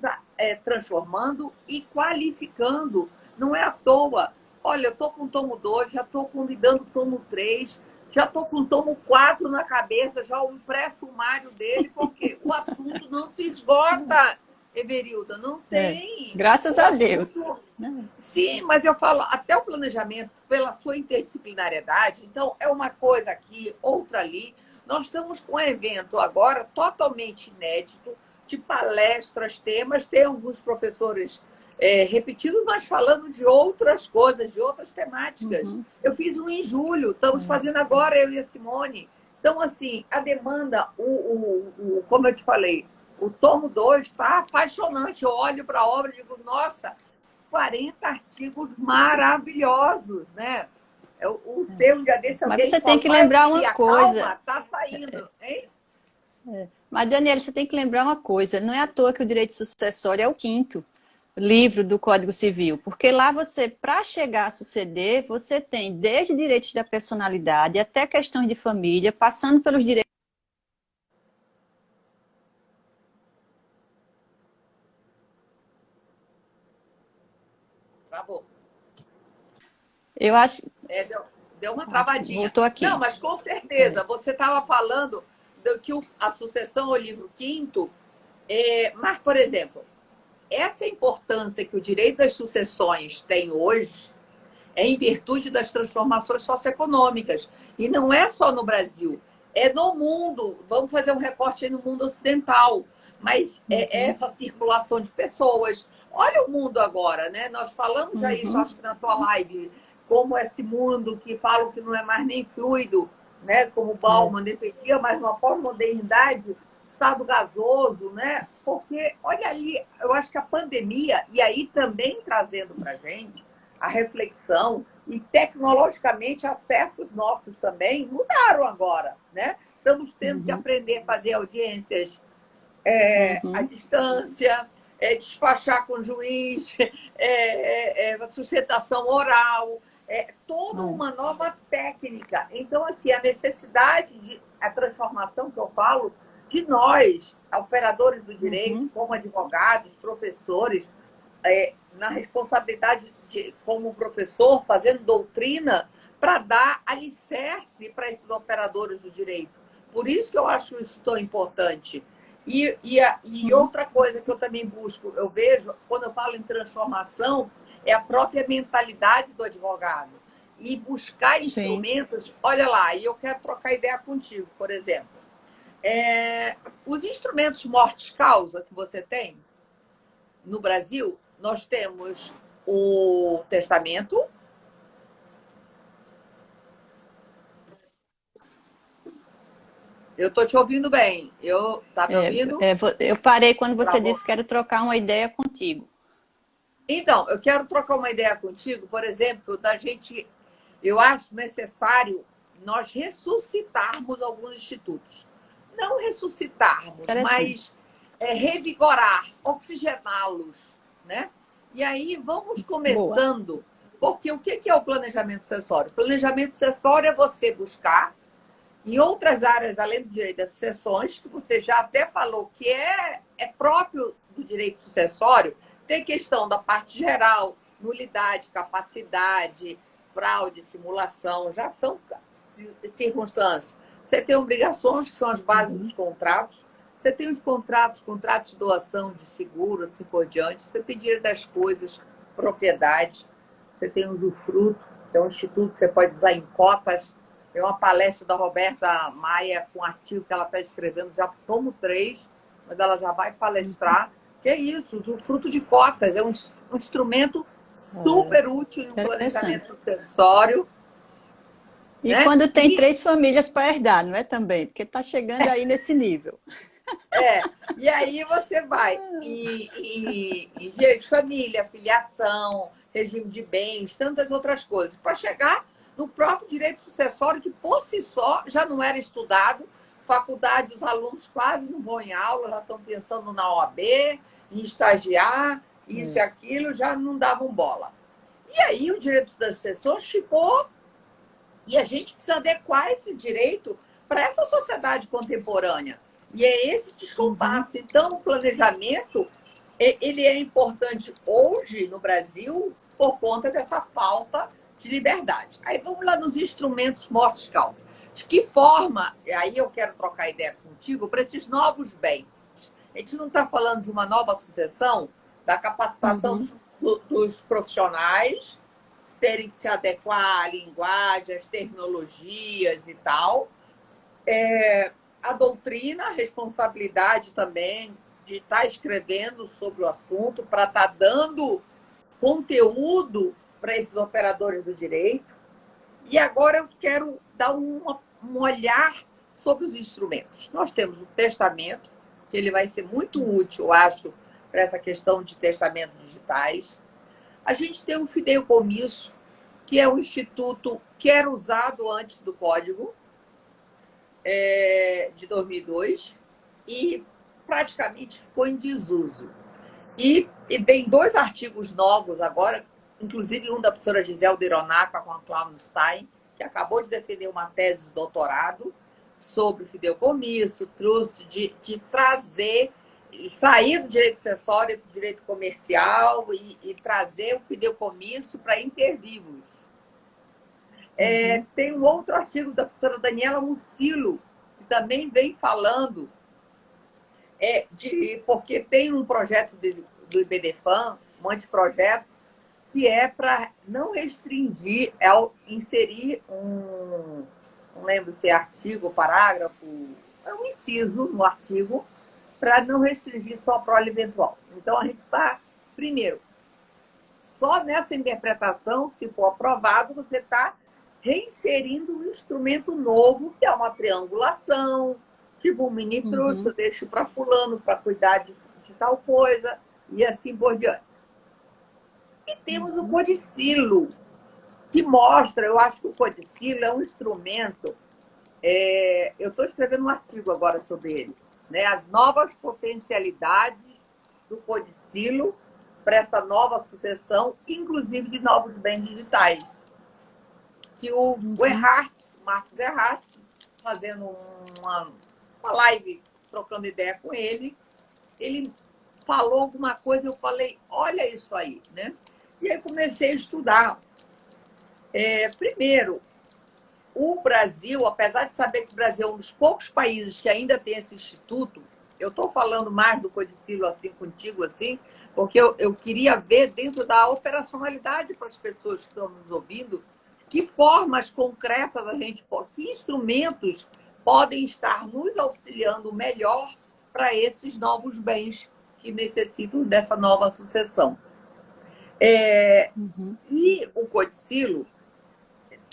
transformando e qualificando. Não é à toa. Olha, eu estou com o tomo 2, já estou lidando o tomo 3, já estou com o tomo 4 na cabeça, já o pré-sumário dele, porque o assunto não se esgota, Everilda, não é. tem. Graças O a Deus. assunto. Sim, mas eu falo, até o planejamento, pela sua interdisciplinariedade, então é uma coisa aqui, outra ali. Nós estamos com um evento agora totalmente inédito, de palestras, temas, tem alguns professores repetidos, mas falando de outras coisas, de outras temáticas. Uhum, Eu fiz um em julho, estamos fazendo agora, eu e a Simone. Então, assim, a demanda, como eu te falei, o tomo 2 está apaixonante. Eu olho para a obra e digo, nossa, 40 artigos maravilhosos, né? O seu, um dia desse, mas alguém você tem fala, que vai, lembrar uma Fia, coisa. calma, tá saindo, hein? Mas, Daniela, você tem que lembrar uma coisa. Não é à toa que o direito sucessório é o quinto livro do Código Civil, porque lá você, para chegar a suceder, você tem desde direitos da personalidade até questões de família, passando pelos direitos. Travou. Eu acho. Deu uma travadinha. Voltou Não, aqui. mas com certeza, você estava falando que a sucessão ao livro quinto, mas, por exemplo, essa importância que o direito das sucessões tem hoje é em virtude das transformações socioeconômicas. E não é só no Brasil, é no mundo. Vamos fazer um recorte aí no mundo ocidental. Mas é Uhum, essa circulação de pessoas. Olha o mundo agora, né? Nós falamos já isso, uhum, acho que na tua live, como esse mundo que falam que não é mais nem fluido, né? Como o é, Bauman defendia, mas uma pós-modernidade, estado gasoso, né? Porque, olha ali, eu acho que a pandemia, e aí também trazendo para a gente a reflexão, e tecnologicamente acessos nossos também mudaram agora, né? Estamos tendo que uhum, aprender a fazer audiências à uhum, distância, despachar com o juiz, sustentação oral, toda é, uma nova técnica. Então, assim, a necessidade de a transformação que eu falo de nós, operadores do direito, uhum. como advogados, professores, na responsabilidade de, como professor, fazendo doutrina, para dar alicerce para esses operadores do direito. Por isso que eu acho isso tão importante. E Uhum. outra coisa que eu também busco, eu vejo, quando eu falo em transformação, é a própria mentalidade do advogado. E buscar Sim. instrumentos, olha lá, e eu quero trocar ideia contigo, por exemplo. Os instrumentos morte-causa que você tem no Brasil, nós temos o testamento, Eu estou te ouvindo bem. Tá me ouvindo? Eu parei quando você Travou. disse que quero trocar uma ideia contigo. Então, eu quero trocar uma ideia contigo, por exemplo, da gente. Eu acho necessário nós ressuscitarmos alguns institutos. Não ressuscitarmos, Interessante. mas revigorar, oxigená-los, né? E aí vamos Boa. começando, porque o que é o planejamento sucessório? O planejamento sucessório é você buscar em outras áreas, além do direito das sucessões, que você já até falou que é próprio do direito sucessório, tem questão da parte geral, nulidade, capacidade, fraude, simulação, já são circunstâncias. Você tem obrigações, que são as bases dos contratos, você tem os contratos de doação, de seguro, assim por diante, você tem direito das coisas, propriedade, você tem usufruto, que é um instituto que você pode usar em cotas. É uma palestra da Roberta Maia com um artigo que ela está escrevendo, já tomo 3, mas ela já vai palestrar. Que é isso, usufruto de cotas, é um instrumento super útil no planejamento Interessante. sucessório, E né? quando tem 3 famílias para herdar, não é também? Porque está chegando aí nesse nível. E aí você vai em direito de família, filiação, regime de bens, tantas outras coisas, para chegar no próprio direito sucessório, que por si só já não era estudado. Faculdade, os alunos quase não vão em aula, já estão pensando na OAB, em estagiar, isso e aquilo, já não davam bola. E aí o direito das sucessões ficou, e a gente precisa adequar esse direito para essa sociedade contemporânea. E é esse descompasso. Então, o planejamento ele é importante hoje no Brasil por conta dessa falta de liberdade. Aí vamos lá nos instrumentos mortos-causa. De que forma, aí eu quero trocar ideia contigo, para esses novos bens. A gente não está falando de uma nova sucessão, da capacitação dos profissionais, terem que se adequar à linguagem, às tecnologias e tal. A doutrina, a responsabilidade também de estar escrevendo sobre o assunto, para estar dando conteúdo para esses operadores do direito. E agora eu quero dar um olhar sobre os instrumentos. Nós temos o testamento, que ele vai ser muito útil, eu acho, para essa questão de testamentos digitais. A gente tem o fideicomisso, que é um instituto que era usado antes do Código de 2002 e praticamente ficou em desuso. E tem 2 artigos novos agora, inclusive um da professora Gisele Deronaca com a Cláudia Stein, que acabou de defender uma tese de doutorado sobre fideicomisso, trust, de trazer, sair do direito sucessório para o direito comercial e trazer o fideicomisso para intervivos. Tem um outro artigo da professora Daniela Mucilo, que também vem falando porque tem um projeto do IBDFAM, um anteprojeto, que é para não restringir, inserir não lembro se é artigo ou parágrafo, é um inciso no artigo, para não restringir só a prole eventual. Então, a gente está, primeiro, só nessa interpretação, se for aprovado, você está reinserindo um instrumento novo, que é uma triangulação, tipo um mini trust, eu deixo para fulano para cuidar de tal coisa, e assim por diante. E temos o codicilo, que mostra, eu acho que o codicilo é um instrumento, eu estou escrevendo um artigo agora sobre ele, né? As novas potencialidades do codicilo para essa nova sucessão, inclusive de novos bens digitais. Que o Marcos Erhardt, fazendo uma live, trocando ideia com ele falou alguma coisa, eu falei, olha isso aí, né? E aí comecei a estudar. Primeiro, o Brasil, apesar de saber que o Brasil é um dos poucos países que ainda tem esse instituto, eu estou falando mais do codicilo assim contigo, assim, porque eu queria ver dentro da operacionalidade para as pessoas que estão nos ouvindo, que formas concretas a gente pode, que instrumentos podem estar nos auxiliando melhor para esses novos bens que necessitam dessa nova sucessão. E o codicilo,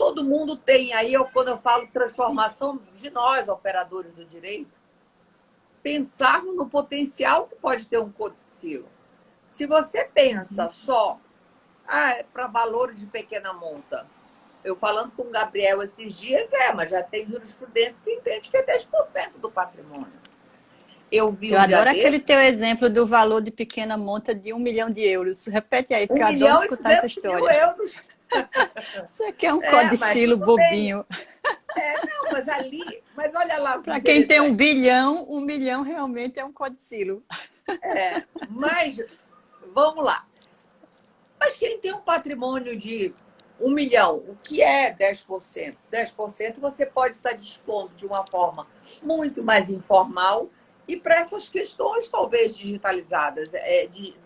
todo mundo tem aí, quando eu falo transformação de nós, operadores do direito, pensarmos no potencial que pode ter um codicilo. Se você pensa só para valores de pequena monta, eu falando com o Gabriel esses dias, mas já tem jurisprudência que entende que é 10% do patrimônio. Eu vi Eu um dia adoro aquele desses, teu exemplo do valor de pequena monta de 1 milhão de euros. Repete aí, porque 1 eu adoro milhão e escutar essa 200 mil história. euros. Isso aqui é um Mas codicilo tudo bem. bobinho. Não, mas olha lá que Para quem tem 1 interessante. bilhão, 1 milhão realmente é um codicilo. Mas, vamos lá. Mas quem tem um patrimônio de 1 milhão, o que é 10%? 10% você pode estar dispondo de uma forma muito mais informal e para essas questões, talvez, digitalizadas,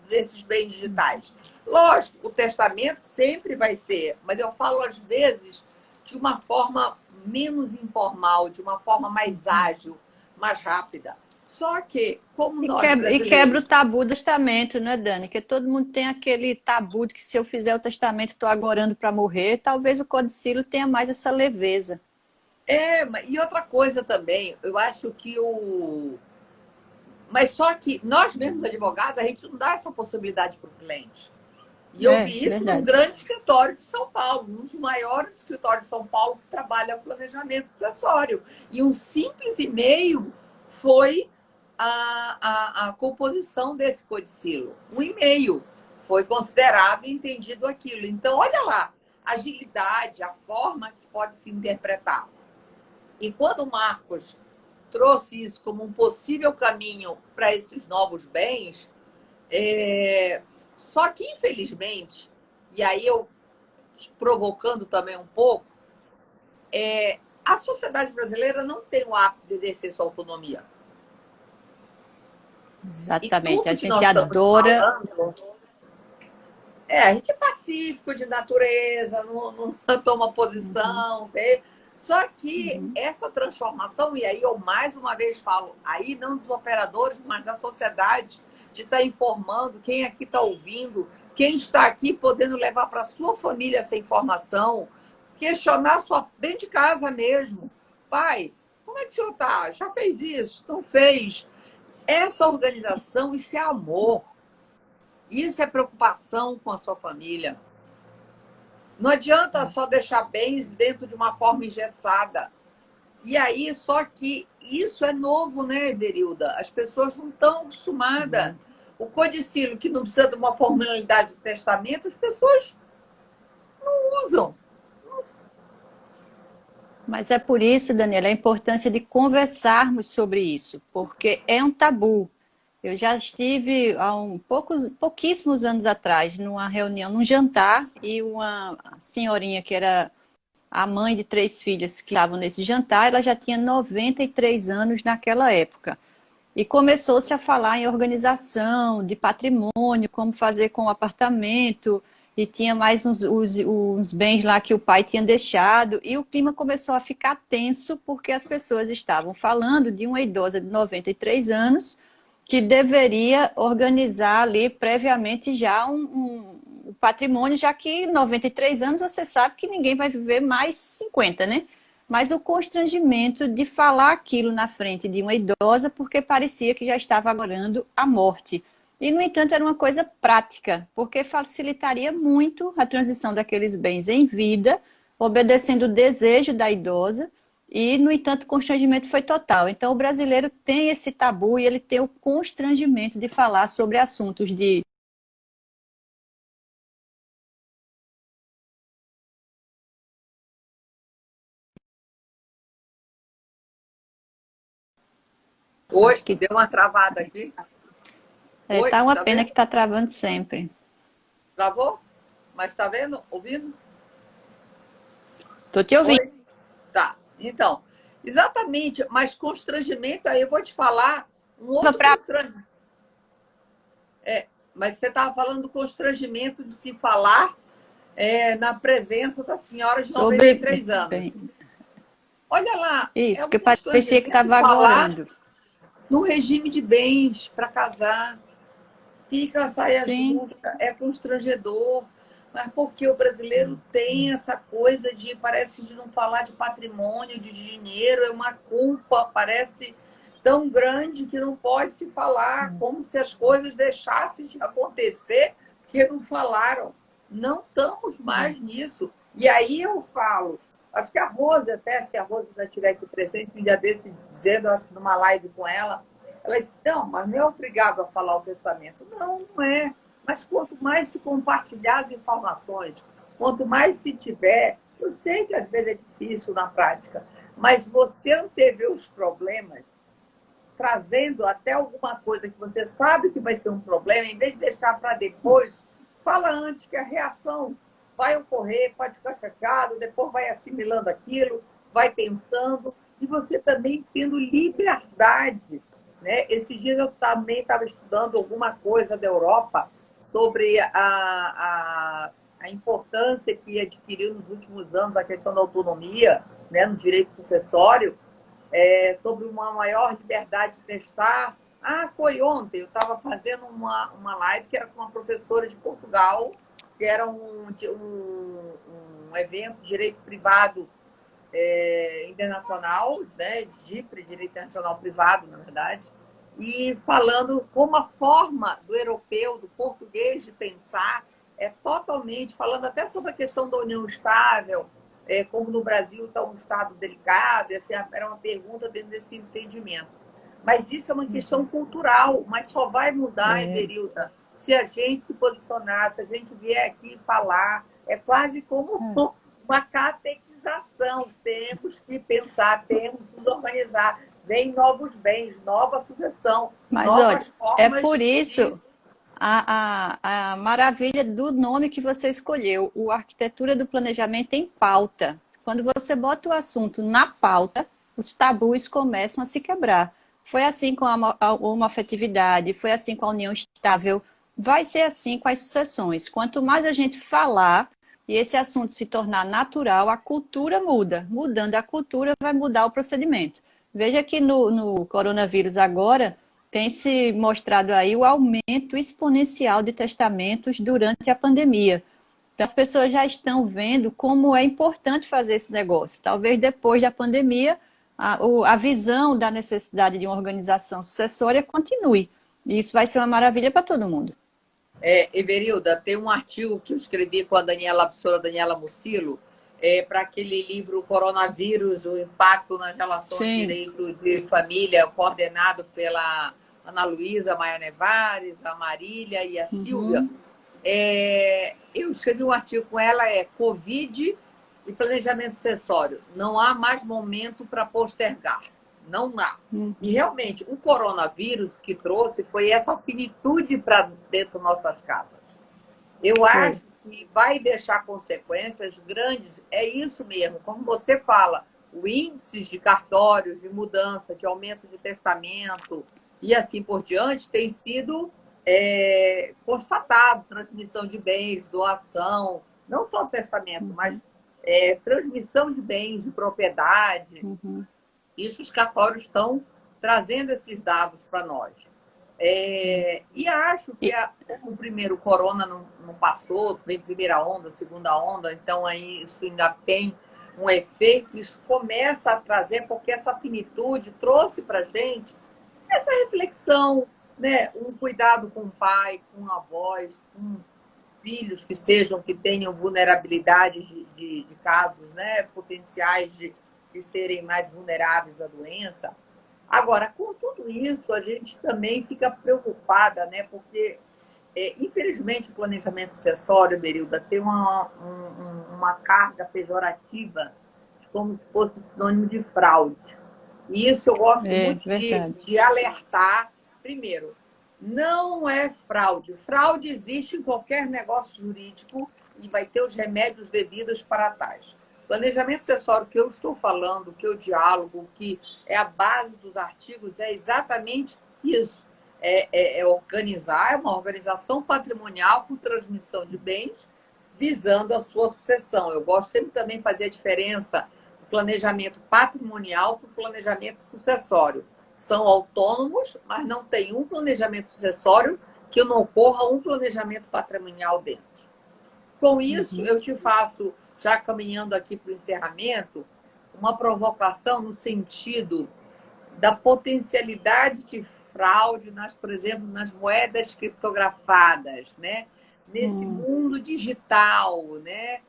desses bens digitais. Lógico, o testamento sempre vai ser, mas eu falo, às vezes, de uma forma menos informal, de uma forma mais ágil, mais rápida. Só que, como nós E quebra o brasileiros... tabu do testamento, né, Dani? Que todo mundo tem aquele tabu de que se eu fizer o testamento, estou agorando para morrer. Talvez o codicilo tenha mais essa leveza. E outra coisa também, eu acho que Mas só que nós mesmos, advogados, a gente não dá essa possibilidade para o cliente. E eu vi isso num Verdade. grande escritório de São Paulo, um dos maiores escritórios de São Paulo que trabalha planejamento sucessório. E um simples e-mail foi a composição desse codicilo. Um e-mail foi considerado e entendido aquilo. Então, olha lá, a agilidade, a forma que pode se interpretar. E quando o Marcos trouxe isso como um possível caminho para esses novos bens, só que, infelizmente, e aí eu provocando também um pouco, a sociedade brasileira não tem o hábito de exercer sua autonomia. E Exatamente. A tudo que gente nós estamos adora. falando, a gente é pacífico de natureza, não toma posição. Só que essa transformação, e aí eu mais uma vez falo, aí não dos operadores, mas da sociedade, de estar informando quem aqui está ouvindo, quem está aqui podendo levar para a sua família essa informação, questionar dentro de casa mesmo. Pai, como é que o senhor está? Já fez isso? Não fez? Essa organização, isso é amor. Isso é preocupação com a sua família. Não adianta só deixar bens dentro de uma forma engessada. E aí, só que isso é novo, né, Verilda? As pessoas não estão acostumadas. O codicilo, que não precisa de uma formalidade do testamento, as pessoas não usam. Mas é por isso, Daniela, a importância de conversarmos sobre isso, porque é um tabu. Eu já estive há pouquíssimos anos atrás numa reunião, num jantar, e uma senhorinha que era a mãe de 3 filhas que estavam nesse jantar, ela já tinha 93 anos naquela época. E começou-se a falar em organização, de patrimônio, como fazer com o apartamento, e tinha mais uns bens lá que o pai tinha deixado, e o clima começou a ficar tenso, porque as pessoas estavam falando de uma idosa de 93 anos, que deveria organizar ali previamente já um patrimônio, já que 93 anos você sabe que ninguém vai viver mais 50, né? Mas o constrangimento de falar aquilo na frente de uma idosa, porque parecia que já estava agorando a morte. E, no entanto, era uma coisa prática, porque facilitaria muito a transição daqueles bens em vida, obedecendo o desejo da idosa, e, no entanto, o constrangimento foi total. Então, o brasileiro tem esse tabu e ele tem o constrangimento de falar sobre assuntos de... Oi, Acho que deu uma travada aqui. Oi, tá uma tá pena vendo? que está travando sempre. Travou? Mas tá vendo? Ouvindo? Estou te ouvindo. Oi? Tá. Então, exatamente, mas constrangimento, aí eu vou te falar um outro Para constrangimento. Mas você estava falando do constrangimento de se falar na presença da senhora de sobre... 93 anos. Bem, Olha lá, é isso, um porque parecia que constrangimento estava falar agorando. no regime de bens para casar. Fica a saia Sim, justa, é constrangedor. Mas porque o brasileiro tem essa coisa de, parece de não falar de patrimônio, de dinheiro, é uma culpa, parece tão grande que não pode se falar, como se as coisas deixassem de acontecer, porque não falaram. Não estamos mais nisso. E aí eu falo, acho que a Rose, até se a Rose ainda estiver aqui presente, um dia desse, dizendo, acho que numa live com ela disse, não, mas não é obrigado a falar o pensamento. Não, não é. Mas quanto mais se compartilhar as informações, quanto mais se tiver, eu sei que às vezes é difícil na prática, mas você antever os problemas, trazendo até alguma coisa que você sabe que vai ser um problema, em vez de deixar para depois, fala antes que a reação vai ocorrer, pode ficar chateado, depois vai assimilando aquilo, vai pensando, e você também tendo liberdade, né? Esses dias eu também estava estudando alguma coisa da Europa sobre a importância que adquiriu nos últimos anos a questão da autonomia, né, no direito sucessório, sobre uma maior liberdade de testar. Ah, foi ontem, eu estava fazendo uma live que era com uma professora de Portugal, que era um evento de direito privado internacional, né, DIPRE, direito internacional privado, na verdade, e falando como a forma do europeu, do português de pensar é totalmente, falando até sobre a questão da união estável, como no Brasil está um estado delicado, essa era uma pergunta dentro desse entendimento. Mas isso é uma questão cultural, mas só vai mudar, Everilda, se a gente se posicionar, se a gente vier aqui falar. É quase como uma catequização. Temos que pensar, temos que nos organizar. Vem novos bens, nova sucessão, Mas novas olha, é formas por isso a maravilha do nome que você escolheu, o Arquitetura do Planejamento em Pauta. Quando você bota o assunto na pauta, os tabus começam a se quebrar. Foi assim com a homoafetividade, foi assim com a união estável, vai ser assim com as sucessões. Quanto mais a gente falar e esse assunto se tornar natural, a cultura muda. Mudando a cultura, vai mudar o procedimento. Veja que no coronavírus agora tem se mostrado aí o aumento exponencial de testamentos durante a pandemia. Então, as pessoas já estão vendo como é importante fazer esse negócio. Talvez depois da pandemia, a visão da necessidade de uma organização sucessória continue. E isso vai ser uma maravilha para todo mundo. Everilda, tem um artigo que eu escrevi com a professora Daniela Mucilo, para aquele livro Coronavírus, o impacto nas relações de Sim. direitos de família, coordenado pela Ana Luísa Maia Nevares, a Marília e a Silvia. Eu escrevi um artigo com ela, Covid e planejamento sucessório. Não há mais momento para postergar. Não há. E realmente, o coronavírus que trouxe foi essa finitude para dentro das nossas casas. Eu acho que vai deixar consequências grandes. É isso mesmo, como você fala, o índice de cartórios, de mudança, de aumento de testamento e assim por diante tem sido constatado, transmissão de bens, doação, não só testamento, mas transmissão de bens, de propriedade. Isso os cartórios estão trazendo esses dados para nós. E acho que como o primeiro corona não passou, vem primeira onda, segunda onda, então aí isso ainda tem um efeito, isso começa a trazer, porque essa finitude trouxe para a gente essa reflexão, né? Um cuidado com o pai, com avós, com filhos que tenham vulnerabilidade de casos, né? Potenciais de serem mais vulneráveis à doença. Agora, com tudo isso, a gente também fica preocupada, né? Porque, infelizmente, o planejamento sucessório, Berilda, tem uma carga pejorativa, como se fosse sinônimo de fraude. E isso eu gosto muito de alertar. Primeiro, não é fraude. Fraude existe em qualquer negócio jurídico e vai ter os remédios devidos para tais. Planejamento sucessório que eu estou falando, que eu diálogo, que é a base dos artigos, é exatamente isso. Organizar, é uma organização patrimonial com transmissão de bens, visando a sua sucessão. Eu gosto sempre também de fazer a diferença do planejamento patrimonial para o planejamento sucessório. São autônomos, mas não tem um planejamento sucessório que não ocorra um planejamento patrimonial dentro. Com isso, eu te faço, já caminhando aqui para o encerramento, uma provocação no sentido da potencialidade de fraude, por exemplo, nas moedas criptografadas, né? Nesse mundo digital, né?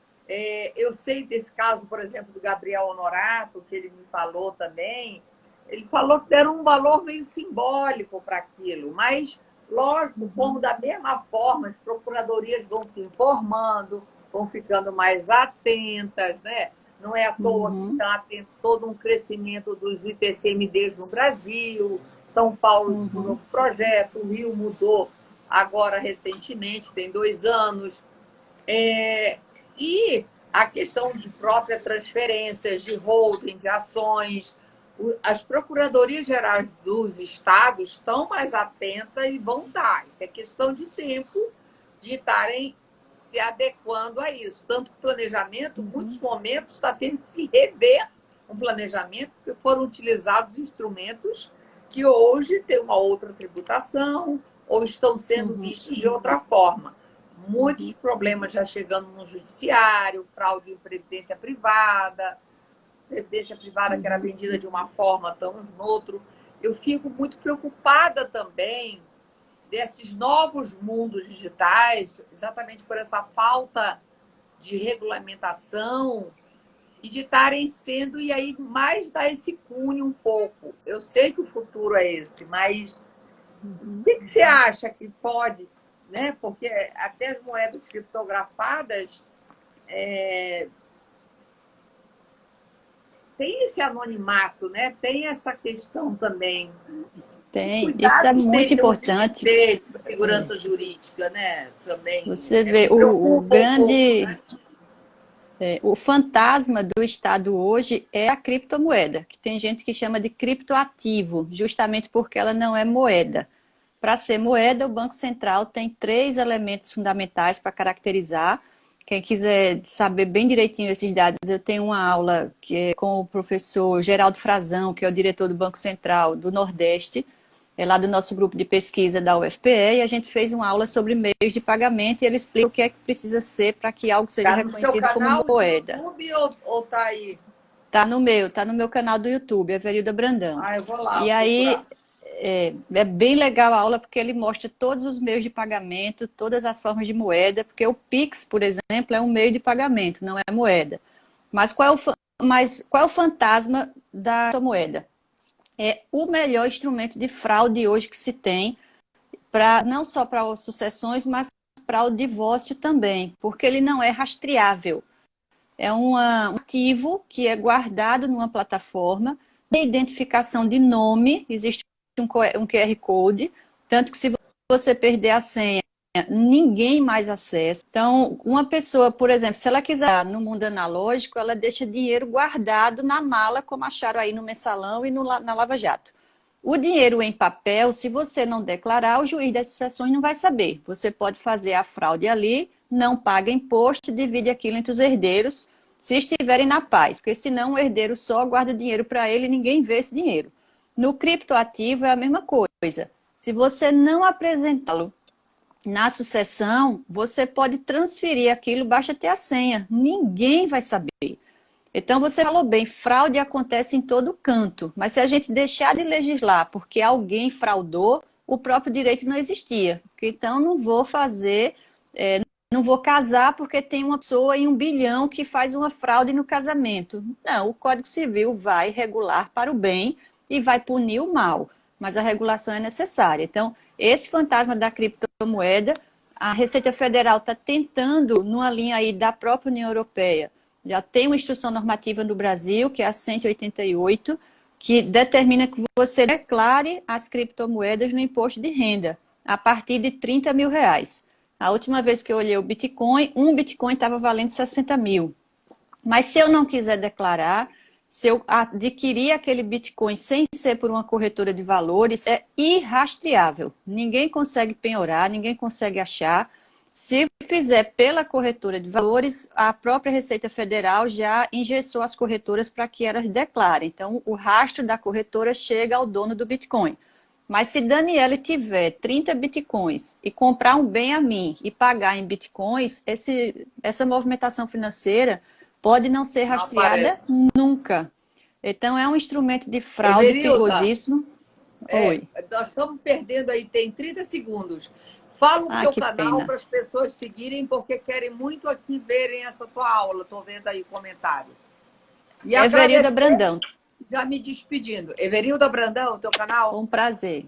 Eu sei desse caso, por exemplo, do Gabriel Honorato, que ele me falou também. Ele falou que deram um valor meio simbólico para aquilo, mas, lógico, como da mesma forma as procuradorias vão se informando, vão ficando mais atentas, né? Não é à toa que está tendo todo um crescimento dos ITCMDs no Brasil, São Paulo com um novo projeto, o Rio mudou agora recentemente, tem 2 anos. E a questão de própria transferências, de holding, de ações, as procuradorias gerais dos estados estão mais atentas e vão estar. Isso é questão de tempo de estarem se adequando a isso. Tanto que o planejamento, em muitos momentos, está tendo que se rever um planejamento, porque foram utilizados instrumentos que hoje têm uma outra tributação ou estão sendo vistos de outra forma. Muitos problemas já chegando no judiciário, fraude em previdência privada que era vendida de uma forma, estamos no outro. Eu fico muito preocupada também desses novos mundos digitais, exatamente por essa falta de regulamentação e de estarem sendo, e aí mais dar esse cunho um pouco. Eu sei que o futuro é esse, mas o que você acha que pode, né? Porque até as moedas criptografadas tem esse anonimato, né? Tem essa questão também. Tem, isso é muito importante. De segurança jurídica, né? Também. Você vê o grande... o fantasma do Estado hoje é a criptomoeda, que tem gente que chama de criptoativo, justamente porque ela não é moeda. Para ser moeda, o Banco Central tem 3 elementos fundamentais para caracterizar. Quem quiser saber bem direitinho esses dados, eu tenho uma aula que é com o professor Geraldo Frazão, que é o diretor do Banco Central do Nordeste, lá do nosso grupo de pesquisa da UFPE, e a gente fez uma aula sobre meios de pagamento e ele explica o que é que precisa ser para que algo seja reconhecido como moeda. Tá no seu canal do YouTube ou tá aí? Tá no meu canal do YouTube, é Verilda Brandão. Eu vou lá. E aí é bem legal a aula porque ele mostra todos os meios de pagamento, todas as formas de moeda, porque o Pix, por exemplo, é um meio de pagamento, não é moeda. Mas qual é o fantasma da moeda? É o melhor instrumento de fraude hoje que se tem, não só para as sucessões, mas para o divórcio também, porque ele não é rastreável. É um ativo que é guardado numa plataforma, tem identificação de nome, existe um QR Code, tanto que se você perder a senha, ninguém mais acessa. Então, uma pessoa, por exemplo, se ela quiser no mundo analógico, ela deixa dinheiro guardado na mala, como acharam aí no Mensalão e na Lava Jato. O dinheiro em papel, se você não declarar, o juiz das sucessões não vai saber. Você pode fazer a fraude ali, não paga imposto, divide aquilo entre os herdeiros, se estiverem na paz, porque senão o herdeiro só guarda dinheiro para ele e ninguém vê esse dinheiro. No criptoativo é a mesma coisa. Se você não apresentá-lo na sucessão, você pode transferir aquilo, basta ter a senha. Ninguém vai saber. Então, você falou bem, fraude acontece em todo canto. Mas se a gente deixar de legislar porque alguém fraudou, o próprio direito não existia. Então, não vou não vou casar porque tem uma pessoa em 1 bilhão que faz uma fraude no casamento. Não, o Código Civil vai regular para o bem e vai punir o mal. Mas a regulação é necessária. Então, esse fantasma da criptomoeda, a Receita Federal está tentando, numa linha aí da própria União Europeia, já tem uma instrução normativa no Brasil, que é a 188, que determina que você declare as criptomoedas no imposto de renda, a partir de 30 mil reais. A última vez que eu olhei o Bitcoin, um Bitcoin estava valendo 60 mil. Mas se eu não quiser declarar, se eu adquirir aquele Bitcoin sem ser por uma corretora de valores, é irrastreável. Ninguém consegue penhorar, ninguém consegue achar. Se fizer pela corretora de valores, a própria Receita Federal já engessou as corretoras para que elas declarem. Então, o rastro da corretora chega ao dono do Bitcoin. Mas se Daniele tiver 30 bitcoins e comprar um bem a mim e pagar em bitcoins, essa movimentação financeira pode não ser Não rastreada aparece. nunca. Então, é um instrumento de fraude Everilda, perigosíssimo. Oi. nós estamos perdendo aí, tem 30 segundos. Fala o Ah, teu que canal pena. para as pessoas seguirem, porque querem muito aqui verem essa tua aula. Estou vendo aí comentários. E Everilda agradecer, Brandão, já me despedindo. Everilda Brandão, teu canal? um prazer.